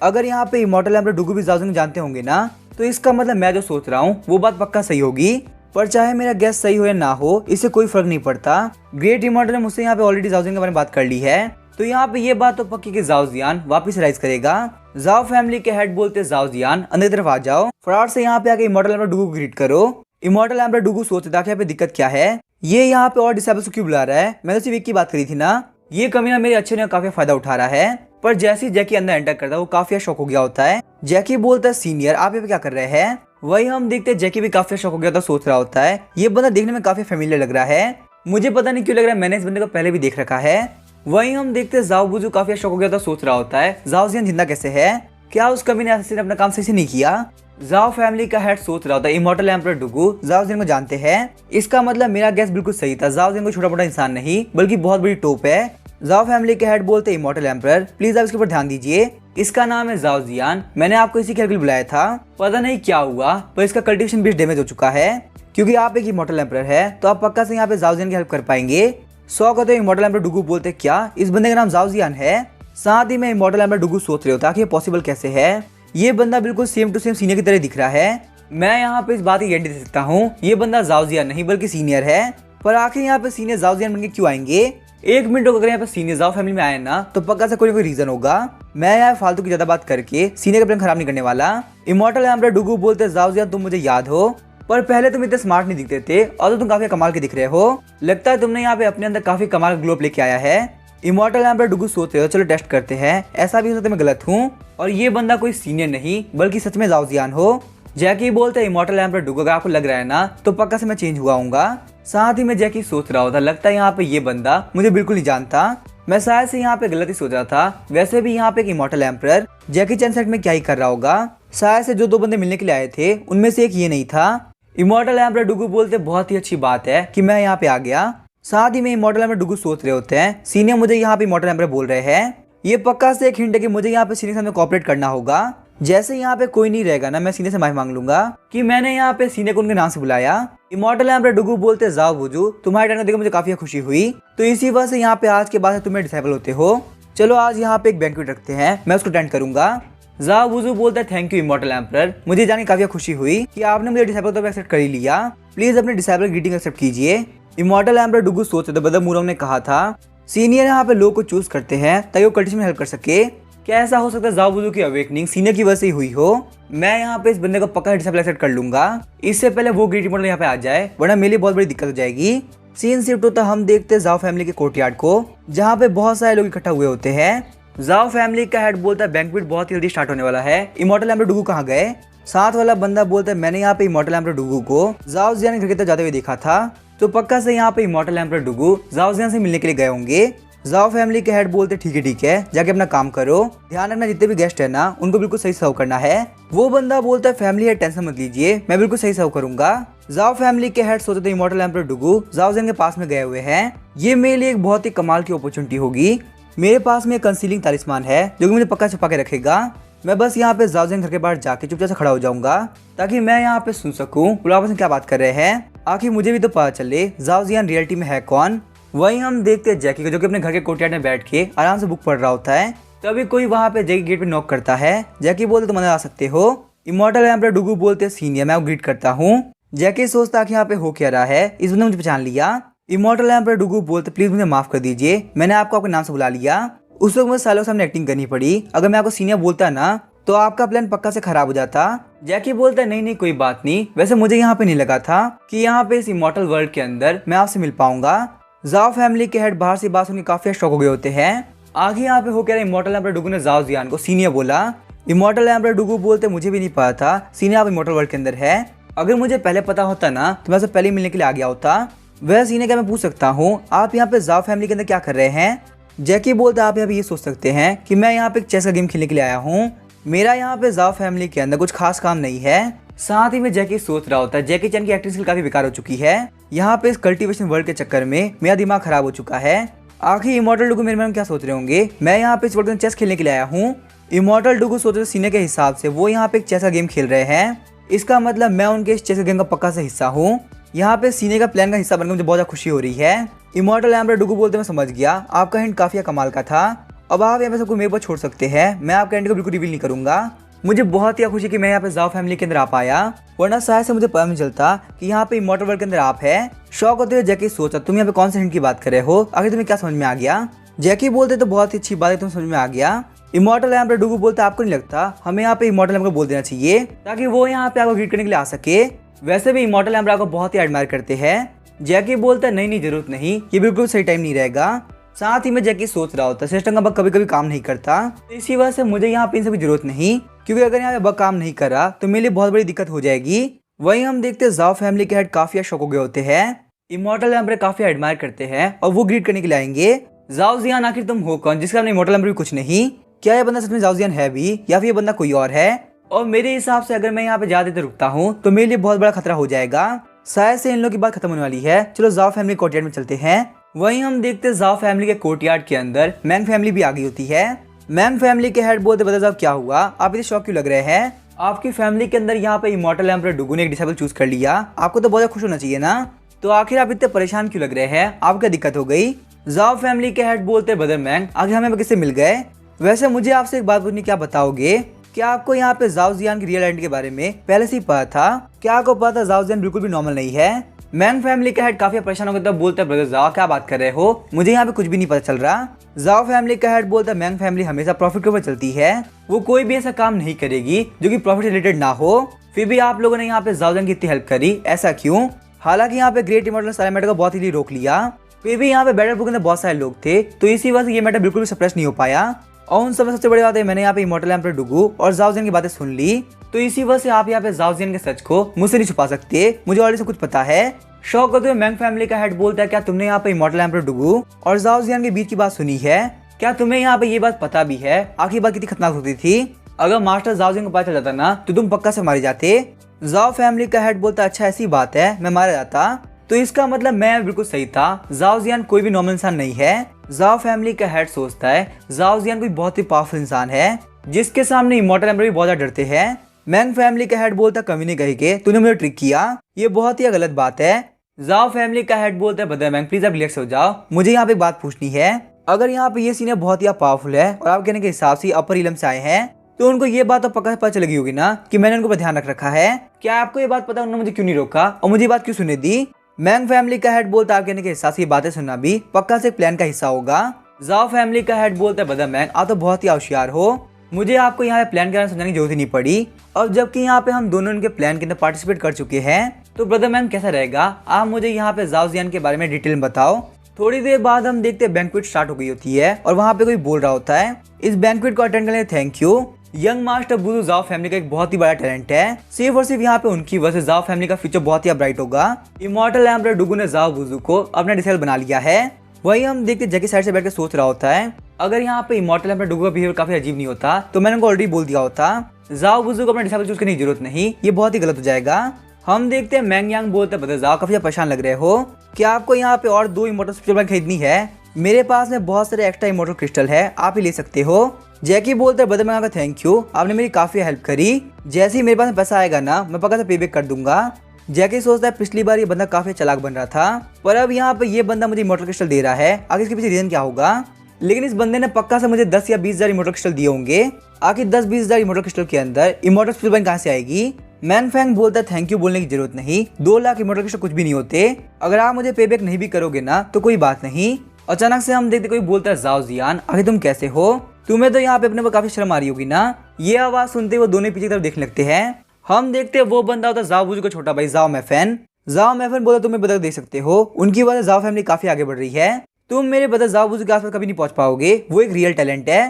अगर यहाँ पे इमॉर्टल एम्परर डुगू भी जाओ जिन जानते होंगे ना तो इसका मतलब मैं जो सोच रहा हूँ वो बात पक्का सही होगी, पर चाहे मेरा गैस सही हो या ना हो इससे कोई फर्क नहीं पड़ता। ग्रेट इमॉर्टल ने मुझसे यहाँ पे ऑलरेडी जाओ जिन के बारे में बात कर ली है, तो यहाँ पे ये बात तो पक्की कि जाओ जियान वापस राइज करेगा। जाओ फैमिली के हेड बोलते जाओ जियान अंदर की तरफ आ जाओ, फटाफट से यहाँ पे आके इमॉर्टल एम्परर डुगू को ग्रीट करो। इमॉर्टल एम्परर डुगू सोचता है यहाँ पे दिक्कत क्या है, ये यहाँ पे और डिसाइबल्स को क्यों बुला रहा है, मैं तो सिर्फ एक की बात करी थी ना, ये कमीना मेरे अच्छे ने काफी फायदा उठा रहा है। पर जैसे ही जैकी अंदर एंटर करता है वो काफी शॉक हो गया होता है। जैकी बोलता है सीनियर आप ये क्या कर रहे हैं? वही हम देखते हैं जैकी भी काफी शॉक हो गया था, सोच रहा होता है ये बंदा देखने में काफी फेमिलियर लग रहा है, मुझे पता नहीं क्यों लग रहा है मैंने इस बंदे को पहले भी देख रखा है। वही हम देखते हैं जाओ बुजू काफी शॉक हो गया था, सोच रहा होता है जाओ जियान जिंदा कैसे है, क्या उस कमीने ने अपना काम सही से नहीं किया। जाओ फैमिली का हेड सोच रहा होता है इमॉर्टल एम्परर डुगू जाओ जिन को जानते हैं, इसका मतलब मेरा गैस बिल्कुल सही था, जाओ जिन को छोटा मोटा इंसान नहीं बल्कि बहुत बड़ी टोप है। जाओ फैमिली के हेड बोलते इमॉर्टल एम्परर प्लीज आप इसके ऊपर ध्यान दीजिए, इसका नाम है जाओ जियान, मैंने आपको इसी के लिए बुलाया था, पता नहीं क्या हुआ पर इसका कल्टीवेशन बेस डैमेज हो चुका है, क्योंकि आप एक इमॉर्टल एम्परर है तो आप पक्का से यहाँ पे जाओ जियान की हेल्प कर पाएंगे। सौ कहते इमॉर्टल एम्परर डुगू बोलते क्या इस बंदे का नाम जाओ जियान है, साथ ही में इमॉर्टल एम्परर डुगू सोच रहे होता कि ये पॉसिबल कैसे है, ये बंदा बिल्कुल सेम टू सेम सीनियर की तरह दिख रहा है, मैं यहाँ पे इस बात की गारंटी दे सकता हूँ ये बंदा जाओ जियान नहीं बल्कि सीनियर है। पर आखिर यहाँ पे सीनियर जाओ जियान बनके क्यों आएंगे? एक मिनट रुको, अगर यहाँ पे सीनियर जाओ फैमिली में आए ना तो पक्का से कोई ना कोई रीजन होगा। मैं यहाँ फालतू की ज्यादा बात करके सीनियर का प्लान खराब नहीं करने वाला। इमॉर्टल एम्परर डुगू बोलते जाओ जियान तुम मुझे याद हो, पर पहले तुम इतने स्मार्ट नहीं दिखते थे और तो तुम काफी कमाल के दिख रहे हो। लगता है तुमने यहाँ पे अपने अंदर काफी कमाल का ग्लोब लेके आया है। इमॉर्टल एम्परर डुगू सोच रहे हो, चलो टेस्ट करते हैं, ऐसा भी हो सकता है मैं गलत हूँ और ये बंदा कोई सीनियर नहीं बल्कि सच में जाओ जियान हो। जैकी बोलते इमॉर्टल एम्परर डुगू, अगर आपको लग रहा है ना तो पक्का से मैं चेंज हुआ हूँगा। साथ ही में जैकी सोच रहा होता, लगता है यहाँ पे ये बंदा मुझे बिल्कुल नहीं जानता, मैं शायद से यहाँ पे गलत ही सोच रहा था। वैसे भी यहाँ पे एक इमॉर्टल एम्परर जैकी चैन सेट में क्या ही कर रहा होगा, शायद से जो दो बंदे मिलने के लिए आए थे उनमें से एक ये नहीं था। इमॉर्टल एम्परर डुगू बोलते बहुत ही अच्छी बात है कि मैं यहाँ पे आ गया। साथ ही में इमॉर्टल एम्परर डुगू सोच रहे होते हैं सीनियर मुझे यहाँ पे इमॉर्टल एम्परर बोल रहे हैं, ये पक्का से एक हिंट है कि मुझे यहाँ पे सीनियर के सामने कोऑपरेट करना होगा। जैसे यहाँ पे कोई नहीं रहेगा ना मैं सीनियर से माफी मांग लूंगा कि मैंने यहाँ पे सीनियर को उनके नाम से बुलाया। इमॉर्टल एम्परर डुगू बोलते जाओ बुजू, तुम्हारे टर्न देखकर मुझे काफी खुशी हुई, तो इसी वजह से यहाँ पे आज के बाद से तुम मेरे डिसाइबल होते हो। चलो आज यहाँ पे एक बैंक्वेट रखते हैं, मैं उसको अटेंड करूंगा। जाओ बुजू बोलता है थैंक यू इमॉर्टल एम्परर, मुझे जान के काफी खुशी हुई कि आपने मुझे डिसाइबल तो एक्सेप्ट कर ही लिया, प्लीज अपने डिसाइबल ग्रीटिंग एक्सेप्ट कीजिए। इमॉर्टल एम्परर डुगू सोच रहे थे बदर मूरोंग ने कहा था सीनियर यहाँ पे लोग को चूज करते हैं ताकि वो कल्टिवेशन में हेल्प कर सके, क्या ऐसा हो सकता है जाओ बुजू की अवेकनिंग सीनियर की वजह से ही हुई हो? मैं यहाँ पे इस बंदे को पक्का डिसाइबल एक्सेप्ट कर लूंगा, इससे पहले वो ग्रीटिंग मॉडल यहाँ पे आ जाए वरना मेरे लिए बहुत बड़ी दिक्कत हो जाएगी। सीन शिफ्ट होता हम देखते हैं जाओ फैमिली के कोर्टयार्ड को, जहाँ पे बहुत सारे लोग इकट्ठा हुए होते हैं। जाओ फैमिली का हेड बोलता है बैंक्वेट बहुत ही जल्दी स्टार्ट होने वाला है, इमॉर्टल एम्परर डुगू कहाँ गए? साथ वाला बंदा बोलता है मैंने यहाँ पे इमॉर्टल एम्परर डुगू को जाओ जियान के घर की तरफ जाते हुए देखा था, तो पक्का से यहाँ पे इमॉर्टल एम्परर डुगू जाओ जियान से मिलने के लिए गए होंगे। जाओ फैमिली के हेड बोलते ठीक है जाके अपना काम करो, ध्यान रखना जितने भी गेस्ट है ना उनको बिल्कुल सही सर्व करना है। वो बंदा बोलता है फैमिली है टेंशन मत लीजिए, मैं बिल्कुल सही सर्व करूंगा। जाओ फैमिली के हेड सोचते इमॉर्टल एम्परर डुगू जाओ जियान के पास में गए हुए हैं, ये मेरे लिए एक बहुत ही कमाल की अपॉर्चुनिटी होगी। मेरे पास में एक कंसीलिंग तालिस्मान है जो कि मुझे पक्का छुपा के रखेगा। मैं बस यहाँ पे जाओ जियान घर के बाहर जाके चुपचाप से खड़ा हो जाऊंगा ताकि मैं यहाँ पे सुन सकूं वो आपस में क्या बात कर रहे हैं, आखिर मुझे भी तो पता चले जाओ जियान रियलिटी में है कौन। वहीं हम देखते हैं जैकी को जो कि अपने घर के कोर्टयार्ड में बैठ के आराम से बुक पढ़ रहा होता है, तभी कोई वहाँ पे जैकी गेट पे नॉक करता है। जैकी बोलते तुम अंदर आ सकते हो। इमॉर्टल एम्परर डुगू बोलते सीनियर मैं ग्रीट करता हूँ। जैकी सोचता कि यहाँ पे हो क्या रहा है, इस बंदे ने मुझे पहचान लिया। इमॉर्टल एम्परर डुगू बोलते प्लीज मुझे माफ कर दीजिए, मैंने आपको आपके नाम से बुला लिया, उस वक्त मुझे सालों के सामने एक्टिंग करनी पड़ी, अगर मैं आपको सीनियर बोलता ना तो आपका प्लान पक्का से खराब हो जाता। जैकी बोलता है नहीं कोई बात नहीं, वैसे मुझे यहाँ पे नहीं लगा था कि यहाँ पे इस इमॉर्टल वर्ल्ड के अंदर मैं आपसे मिल पाऊंगा। जाओ फैमिली के हेड बाहर से बात सुनकर काफी शॉक हो गए होते हैं। आगे यहाँ पे हो क्या इमॉर्टल एम्परर डुगू ने जाओ जियान को सीनियर बोला। इमॉर्टल एम्परर डुगू बोलते मुझे भी नहीं पता था सीनियर आप इमॉर्टल वर्ल्ड के अंदर है, अगर मुझे पहले पता होता ना तो मैं पहले मिलने के लिए आ गया होता। वह सीनियर क्या मैं पूछ सकता हूँ आप यहाँ पे जाओ फैमिली के अंदर क्या कर रहे हैं? जैकी बोलता आप यहाँ पे ये सोच सकते हैं कि मैं यहाँ पे एक चेस का गेम खेलने के लिए आया हूँ, मेरा यहाँ पे जाओ फैमिली के अंदर कुछ खास काम नहीं है। साथ ही में जैकी सोच रहा होता है जैकी चैन की एक्टिंग स्किल काफी बेकार हो चुकी है, यहाँ पे इस कल्टीवेशन वर्ल्ड के चक्कर में मेरा दिमाग खराब हो चुका है। आखिर इमॉर्टल डुगू मेरे मन में क्या सोच रहे होंगे, मैं यहाँ पे इस वर्ल्ड में चेस खेलने के लिए आया हूँ। इमॉर्टल डुगू सोच रहे सीनियर के हिसाब से वो यहाँ पे एक चेस का गेम खेल रहे हैं, इसका मतलब मैं उनके इस चेस गेम का पक्का से हिस्सा हूँ। यहाँ पे सीनियर का प्लान का हिस्सा बनकर मुझे बहुत ज्यादा खुशी हो रही है। इमॉर्टल एम्परर डुगू बोलते मैं समझ गया, आपका हिंट काफी कमाल का था, अब आप यहाँ पे सबको मेरे पर छोड़ सकते हैं, मैं आपका हिंट को बिल्कुल रिवील नहीं करूंगा। मुझे बहुत ही खुशी कि मैं यहाँ पे जाओ फैमिली के अंदर आ पाया, वरना शायद से मुझे पता नहीं चलता कि यहाँ पे इमॉर्टल वर्ल्ड के अंदर आप है। शौक होते हुए जैकी सोचा तुम यहाँ पे कौन से हिंट की बात कर रहे हो, आखिर तुम्हें क्या समझ में आ गया? जैकी बोलते तो बहुत ही अच्छी बात है, तुम समझ में आ गया। इमॉर्टल एम्परर डुगू बोलते आपको नहीं लगता हमें यहाँ पे इमॉर्टल एम्परर को बोल देना चाहिए ताकि वो यहाँ पे आपको ग्रीट करने के लिए आ सके? वैसे भी इमॉर्टल एम्परर को बहुत ही एडमायर करते हैं। जैकी बोलता है नहीं जरूरत नहीं, ये बिल्कुल सही टाइम नहीं रहेगा। साथ ही में जैकी सोच रहा होता है सिस्टम का बग कभी कभी काम नहीं करता, तो इसी वजह से मुझे यहाँ पे इन सभी जरूरत नहीं, क्योंकि अगर यहाँ पे बग काम नहीं करा तो मेरे लिए बहुत बड़ी दिक्कत हो जाएगी। वहीं हम देखते हैं जाओ फैमिली के हेड काफी शौक हो गए होते हैं, इमॉर्टल एम्परर काफी एडमायर करते हैं और वो ग्रीट करने के लिए आएंगे। जाओ जियान आखिर तुम हो कौन जिसका नाम इमॉर्टल एम्परर भी कुछ नहीं, क्या ये बंदा सच में जाओ जियान है भी या फिर ये बंदा कोई और है? और मेरे हिसाब से अगर मैं यहाँ पे ज्यादा देर रुकता हूँ तो मेरे लिए बहुत बड़ा खतरा हो जाएगा, शायद से इन लोगों की बात खत्म होने वाली है। चलो जाओ फैमिली कोर्टयार्ड में चलते हैं। वहीं हम देखते हैं जाओ फैमिली के कोर्टयार्ड के अंदर मैंग फैमिली भी आ गई होती है। मैंग फैमिली के हेड बोलते बता क्या हुआ, आप इतने शौक क्यों लग रहे हैं? आपकी फैमिली के अंदर यहाँ पे इमॉर्टल एम्परर डुगू ने एक डिसेबल चूज कर लिया, आपको तो बहुत खुश होना चाहिए ना, तो आखिर आप इतने परेशान क्यों लग रहे हैं, आपको क्या दिक्कत हो गई? जाओ फैमिली के हेड बोलते ब्रदर मैंग आखिर हमें किससे मिल गए? वैसे मुझे आपसे एक बात पूछनी, क्या बताओगे क्या आपको यहाँ पे जाओ जियान की रियल आइडेंटिटी के बारे में पहले से ही पता था? क्या आपको पता था जाओ जियान बिल्कुल भी नॉर्मल नहीं है? मैंग फैमिली का हेड काफी परेशान होकर तब बोलता है ब्रदर जाओ क्या बात कर रहे हो, मुझे यहाँ पे कुछ भी नहीं पता चल रहा। जाओ फैमिली का हेड बोलता है मैंग फैमिली हमेशा प्रॉफिट के ऊपर चलती है, वो कोई भी ऐसा काम नहीं करेगी जो कि प्रॉफिट रिलेटेड ना हो। फिर भी आप लोगों ने यहाँ पे जाओ जियान की इतनी हेल्प करी, ऐसा क्यों? हालांकि यहाँ पे ग्रेट इमॉर्टल सारे मैटर को बहुत ही रोक लिया, फिर भी यहाँ पे बैटल बुक में बहुत सारे लोग थे, तो इसी वजह से ये मैटर बिल्कुल भी सप्रेस नहीं हो पाया। और उन सब सबसे बड़ी बात है मैंने यहाँ पे इमॉर्टल एम्परर डुगू और जाओ जियान की बातें सुन ली, तो इसी वजह से आप यहाँ पे जाओ जियान के सच को मुझसे नहीं छुपा सकते, मुझे ऑलरेडी सब कुछ पता है। शौक करते हुए मैंग फैमिली का हेड बोलता है क्या तुमने यहाँ पे इमॉर्टल एम्परर डुगू और जाओ जियान के बीच की बात सुनी है? क्या तुम्हें यहाँ पे ये बात पता भी है आखिर बात कितनी खतरनाक होती थी? अगर मास्टर जाओ जियान को पता चल जाता ना तो तुम पक्का से मारे जाते। जाओ फैमिली का हेड बोलता अच्छा ऐसी बात है, मैं मारा जाता तो इसका मतलब मैं बिल्कुल सही था, जाओ जियान कोई भी नॉर्मल इंसान नहीं है। जाओ फैमिली का हेड सोचता है जाओ जियान कोई बहुत ही पावरफुल इंसान है जिसके सामने इमॉर्टल एम्परर भी बहुत ज्यादा डरते हैं। मैंग फैमिली का हेड बोलता कभी नहीं कही के तूने मुझे ट्रिक किया, ये बहुत ही गलत बात है। जाओ फैमिली का हेड बोलता है ब्रदर मैंग प्लीज आप रिलैक्स हो जाओ, मुझे यहाँ पे एक बात पूछनी है। अगर यहाँ पे ये सीनियर बहुत ही पावरफुल है और आप कहने के हिसाब से अपर इलम से आए हैं तो उनको ये बात तो पक्का पता चल गई होगी ना कि मैंने उनको पर ध्यान रख रखा है। क्या आपको ये बात पता उन्होंने मुझे क्यों नहीं रोका और मुझे ये बात क्यों सुनने दी? मैंग फैमिली का हेड बोलता है आप कहने के हिसाब से ये बातें सुनना भी पक्का से प्लान का हिस्सा होगा। जाओ फैमिली का हेड बोलता है ब्रदर मैंग आप तो बहुत ही होशियार हो, मुझे आपको यहाँ पे प्लान करना समझाने की जरूरत ही नहीं पड़ी, और जबकि यहाँ पे हम दोनों इनके प्लान के अंदर पार्टिसिपेट कर चुके हैं तो ब्रदर मैंग कैसा रहेगा आप मुझे यहाँ पे जाओ जियान के बारे में डिटेल में बताओ। थोड़ी देर बाद हम देखते हैं बैंक्वेट स्टार्ट हो गई होती है और वहाँ पे कोई बोल रहा होता है इस बैंक्वेट को अटेंड करने थैंक यू। यंग मास्टर बुजू जाओ फैमिली का एक बहुत ही बड़ा टैलेंट है, सिर्फ और सिर्फ यहाँ पे उनकी वजह से जाओ फैमिली का फ्यूचर बहुत ही ब्राइट होगा। इमॉर्टल एम्परर डुगू ने जाओ बुजू को अपना डिसाइड बना लिया है। वही हम देखते जैकी साइड से बैठ के सोच रहा होता है अगर यहाँ पे इमॉर्टल एम्परर डुगू का बिहेवियर काफी अजीब नहीं होता तो मैंने उनको ऑलरेडी बोल दिया होता जाओ बुजू को अपना डिसाइड चूज करने की जरूरत नहीं, ये बहुत ही गलत हो जाएगा। हम देखते हैं मैंग यांग बोलते हैं ब्रदर जाओ काफी परेशान लग रहे हो, क्या आपको यहाँ पे और 2 इमॉर्टल स्पिरिट खरीदनी है? मेरे पास में बहुत सारे एक्स्ट्रा इमॉर्टल क्रिस्टल है, आप ही ले सकते हो। जैकी बोलते हैं ब्रदर मैं आपका थैंक यू, आपने मेरी काफी हेल्प करी, जैसे ही मेरे पास पैसा आएगा ना मैं पक्का से पे बैक कर दूंगा। जैकी सोचता है पिछली बार ये बंदा काफी चालाक बन रहा था पर अब यहाँ पे ये बंदा मुझे इमॉर्टल क्रिस्टल दे रहा है, आगे इसके पीछे रीजन क्या होगा? लेकिन इस बंदे ने पक्का से मुझे 10 या 20 हजार इमॉर्टल क्रिस्टल दिए होंगे, आखिर 10-20 हजार इमॉर्टल क्रिस्टल के अंदर इमॉर्टल स्पिरिट कहाँ से आएगी? मैन फैंग बोलता है थैंक यू बोलने की जरूरत नहीं, 2 लाख इमॉर्टल क्रिस्टल कुछ भी नहीं होते, अगर आप मुझे पे बैक नहीं भी करोगे ना तो कोई बात नहीं। अचानक से हम देखते कोई बोलता है जाओ जियान आखिर तुम कैसे हो, तुम्हें तो यहाँ पे अपने पर काफी शर्म आ रही होगी ना। ये आवाज सुनते वो दोनों पीछे की तरफ देखने लगते हैं। हम देखते हैं वो बंदा होता है जाओ बुजू का छोटा भाई जाओ मैफेन। जाओ मैफेन बोला तुम्हें बदल देख सकते हो, उनकी वजह से जाओ फैमिली काफी आगे बढ़ रही है, तुम मेरे बदल जाओ बुजू के आसपास कभी नहीं पहुंच पाओगे, वो एक रियल टैलेंट है।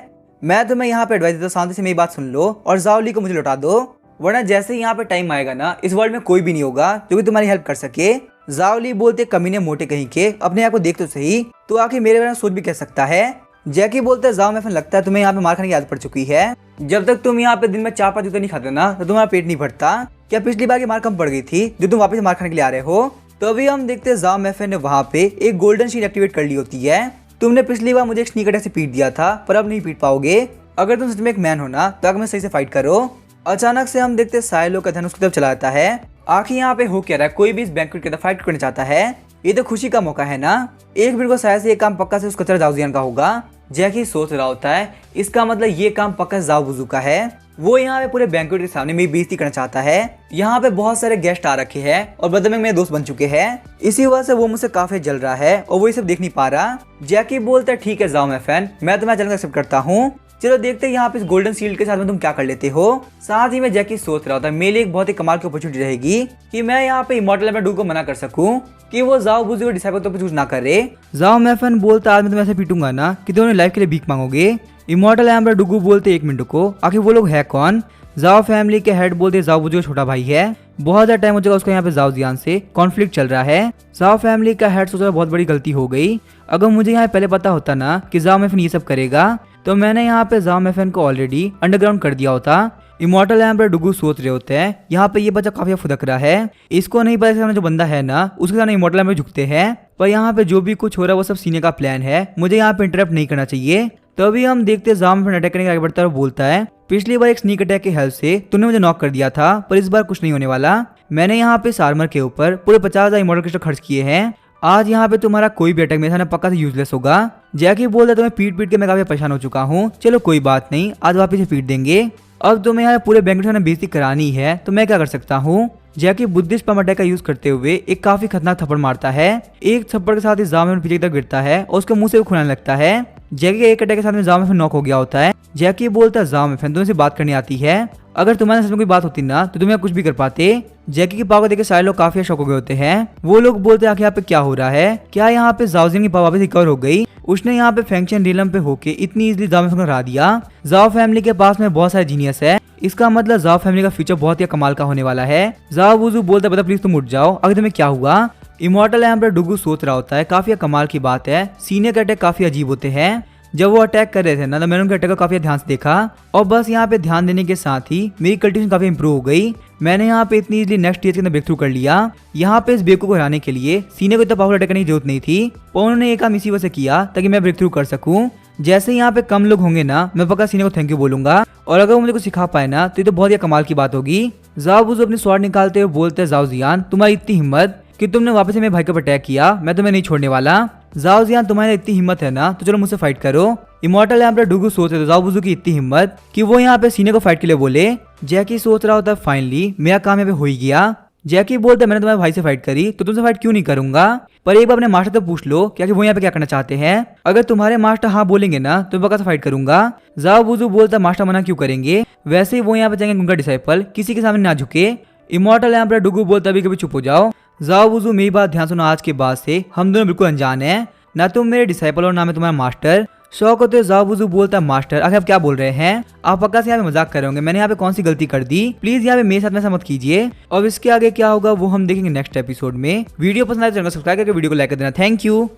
मैं तुम्हें यहाँ पे एडवाइस देता हूँ शांति से मेरी बात सुन लो और जाओ ली को मुझे लौटा दो, वरना जैसे ही यहाँ पे टाइम आएगा ना इस वर्ल्ड में कोई भी नहीं होगा जो कि तुम्हारी हेल्प कर सके। जाओ ली बोलते कमीने मोटे कहीं के, अपने आप को देख तो सही, तो आखिर मेरे बारे में सोच भी कह सकता है। जैकी बोलते जाओ मैफन लगता है तुम्हें यहाँ पे मार खाने की आदत पड़ चुकी है, जब तक तुम यहाँ पे दिन में 4-5 जूते नहीं खाते ना तो तुम्हारा पेट नहीं भरता, क्या पिछली बार की मार कम पड़ गई थी जो तुम वापस मार खाने के लिए आ रहे हो? तो अभी हम देखते हैं जाओ मैफन ने वहाँ पे एक गोल्डन शील्ड एक्टिवेट कर ली होती है। तुमने पिछली बार मुझे एक स्नीक अटैक से पीट दिया था पर अब नहीं पीट पाओगे, अगर तुम सच में एक मैन हो ना तो अगर मैं सही से फाइट करो। अचानक से हम देखते हैं सारे लोग का ध्यान उसकी तरफ चला जाता है, आखिर यहाँ पे हो क्या रहा है, कोई भी इस बैंक्वेट के अंदर फाइट करना चाहता है, ये तो खुशी का मौका है ना। एक मिनट को शायद से ये काम पक्का से उस कचरा जाओ जियान का होगा। जैकी सोच रहा होता है इसका मतलब ये काम पक्का जाओ बुजू का है, वो यहाँ पे पूरे बैंक्वेट के सामने मेरी बेइज्जती करना चाहता है। यहाँ पे बहुत सारे गेस्ट आ रखे हैं और बदले में मेरे दोस्त बन चुके हैं, इसी वजह से वो मुझसे काफी जल रहा है और वो ये सब देख नहीं पा रहा। जैकी बोलता है ठीक है जाओ मैं फैन, मैं तुम्हारा चैलेंज एक्सेप्ट करता हूँ, चलो देखते हैं यहाँ पे इस गोल्डन शील्ड के साथ में तुम क्या कर लेते हो। साथ ही में जैकी सोच रहा था मेरे लिए एक बहुत ही कमाल की अपॉर्चुनिटी रहेगी कि मैं यहाँ पे इमॉर्टल एम्परर डुगू को मना कर सकूं कि वो जाओ बुजू को डिसाइबल तो चूज ना करे। जाओ मैफन बोलता आज मैं तुम्हें ऐसे पीटूंगा ना कि तुम लाइफ के लिए भीख मांगोगे। इमॉर्टल एम्परर डुगू बोलते 1 मिनट को, आखिर वो लोग है कौन? जाओ फैमिली के हेड बोलते जाओ बुजू का छोटा भाई है, बहुत ज्यादा टाइम हो चुका उसका यहाँ पे जाओ जियान से कॉन्फ्लिक्ट चल रहा है। जाओ फैमिली का हेड सोच रहा बहुत बड़ी गलती हो गई, अगर मुझे यहाँ पहले पता होता ना कि जाओ मैफन ये सब करेगा तो मैंने यहाँ पे जाओ मैफन को ऑलरेडी अंडरग्राउंड कर दिया होता। इमॉर्टल एम्परर डुगू सोच रहे होते हैं यहाँ पे ये बच्चा काफी फुदक रहा है, इसको नहीं पता सामने जो बंदा है ना उसके सामने इमॉर्टल एम्परर झुकते हैं, पर यहाँ पे जो भी कुछ हो रहा है वो सब सीने का प्लान है, मुझे यहाँ पे इंटरप्ट नहीं करना चाहिए। तभी हम देखते जाओ मैफन अटैक करने के आगे बढ़ता है और बोलता है पिछली बार एक स्नीक अटैक की हेल्प से तूने मुझे नॉक कर दिया था पर इस बार कुछ नहीं होने वाला, मैंने यहाँ पे इस आर्मर के ऊपर पूरे 50,000 इमॉर्टल क्रिस्टल खर्च किए हैं, आज यहाँ पे तुम्हारा कोई भी अटैक मेरे सामने पक्का से यूजलेस होगा। जैकी बोलता है तुम्हें पीट पीट के मैं काफी परेशान हो चुका हूँ, चलो कोई बात नहीं आज वापस से पीट देंगे। अब तुम्हें यहाँ पूरे बैंकवेट में बेइज्जती करानी है तो मैं क्या कर सकता हूँ। जैकी बुद्धिस्ट पम अटैक का यूज करते हुए एक काफी खतरनाक थप्पड़ मारता है। एक थप्पड़ के साथ ही जाओ में पीछे की तरफ गिरता है और उसके मुंह से वो खुलने लगता है। जैकी के एक अटैक के साथ में जाओ में नॉक हो गया होता है। जैकी बोलता है जाओ में तुम्हें से बात करनी आती है, अगर तुम्हारे सच में कोई बात होती ना तो तुम्हें कुछ भी कर पाते। जैकी की पावर देख के सारे लोग काफी शौक हो गए होते हैं। वो लोग बोलते हैं आखिर यहाँ पे क्या हो रहा है, क्या यहाँ पे जाओजिन की पावर वापस रिकवर हो गई। उसने यहाँ पे फैंक्शन रिलम पे होके इतनी इजीली जाओ में हरा दिया। जाओ फैमिली के पास में बहुत सारे जीनियस है, इसका मतलब जाओ फैमिली का फ्यूचर बहुत ही कमाल का होने वाला है। जाओ वुजू बोलता है प्लीज तुम उठ जाओ, अगर तुम्हें क्या हुआ। इमॉर्टल एम्परर डुगू सोच रहा होता है काफी कमाल की बात है, सीनियर के अटैक काफी अजीब होते हैं। जब वो अटैक कर रहे थे ना तो मैंने उनके अटैक को काफी ध्यान से देखा और बस यहाँ पे ध्यान देने के साथ ही मेरी कल्टीवेशन काफी इंप्रूव हो गई। मैंने यहाँ पे इतनी इजीली नेक्स्ट स्टेज के अंदर ब्रेक थ्रू कर लिया। यहाँ पे इस बेवकूफ को हराने के लिए सीनियर को इतना पावरफुल अटैक करने की जरूरत नहीं थी, पर उन्होंने एक काम इसी वजह से किया ताकि मैं ब्रेक थ्रू कर सकूं। जैसे यहाँ पे कम लोग होंगे ना मैं पक्का सीनियर को थैंक यू बोलूंगा और अगर वो मुझे कुछ सिखा पाए ना तो ये तो बहुत ही कमाल की बात होगी। जाओ बुजू अपनी स्वॉर्ड निकालते हुए बोलते हैं जाओ जियान तुम्हारी इतनी हिम्मत कि तुमने वापस से मेरे भाई को अटैक किया, मैं तुम्हें नहीं छोड़ने वाला। जाओ जियान तुम्हारी इतनी हिम्मत है ना तो चलो मुझसे फाइट करो। इमॉर्टल एम्परर डुगू सोच रहे थे जाओ बुजू की इतनी हिम्मत कि वो यहाँ पे सीनियर को फाइट के लिए बोले। जैकी सोच रहा होता है फाइनली मेरा काम यहाँ पे हो ही गया। जैकी बोलता है मैंने तुम्हारे भाई से फाइट करी तो तुमसे फाइट क्यों नहीं करूंगा, पर एक बार अपने मास्टर से पूछ लो क्या कि वो यहाँ पे क्या करना चाहते हैं, अगर तुम्हारे मास्टर हाँ बोलेंगे ना तो पक्का से फाइट करूंगा। जाओ बुजू बोलता है मास्टर मना क्यों करेंगे, वैसे ही वो यहाँ पे जाएंगे उनका डिसाइपल किसी के सामने ना झुके। इमॉर्टल एम्परर डुगू बोलता है कभी चुप हो जाओ। जाओ बुजू मेरी बात ध्यान सुनो, आज के बाद से हम दोनों बिल्कुल अनजान हैं, ना तुम मेरे डिसाइपल और ना मैं तुम्हारा मास्टर। शौक होते जाओ बुजू बोलता है मास्टर आखिर आप क्या बोल रहे हैं, आप पक्का से यहाँ पे मजाक कर रहे होंगे, मैंने यहाँ पे कौन सी गलती कर दी, प्लीज यहाँ पे मेरे साथ में ऐसा मत कीजिए। और इसके आगे क्या होगा वो हम देखेंगे नेक्स्ट एपिसोड में। वीडियो पसंद आए तो चैनल को सब्सक्राइब करके वीडियो को लाइक कर देना। Thank you.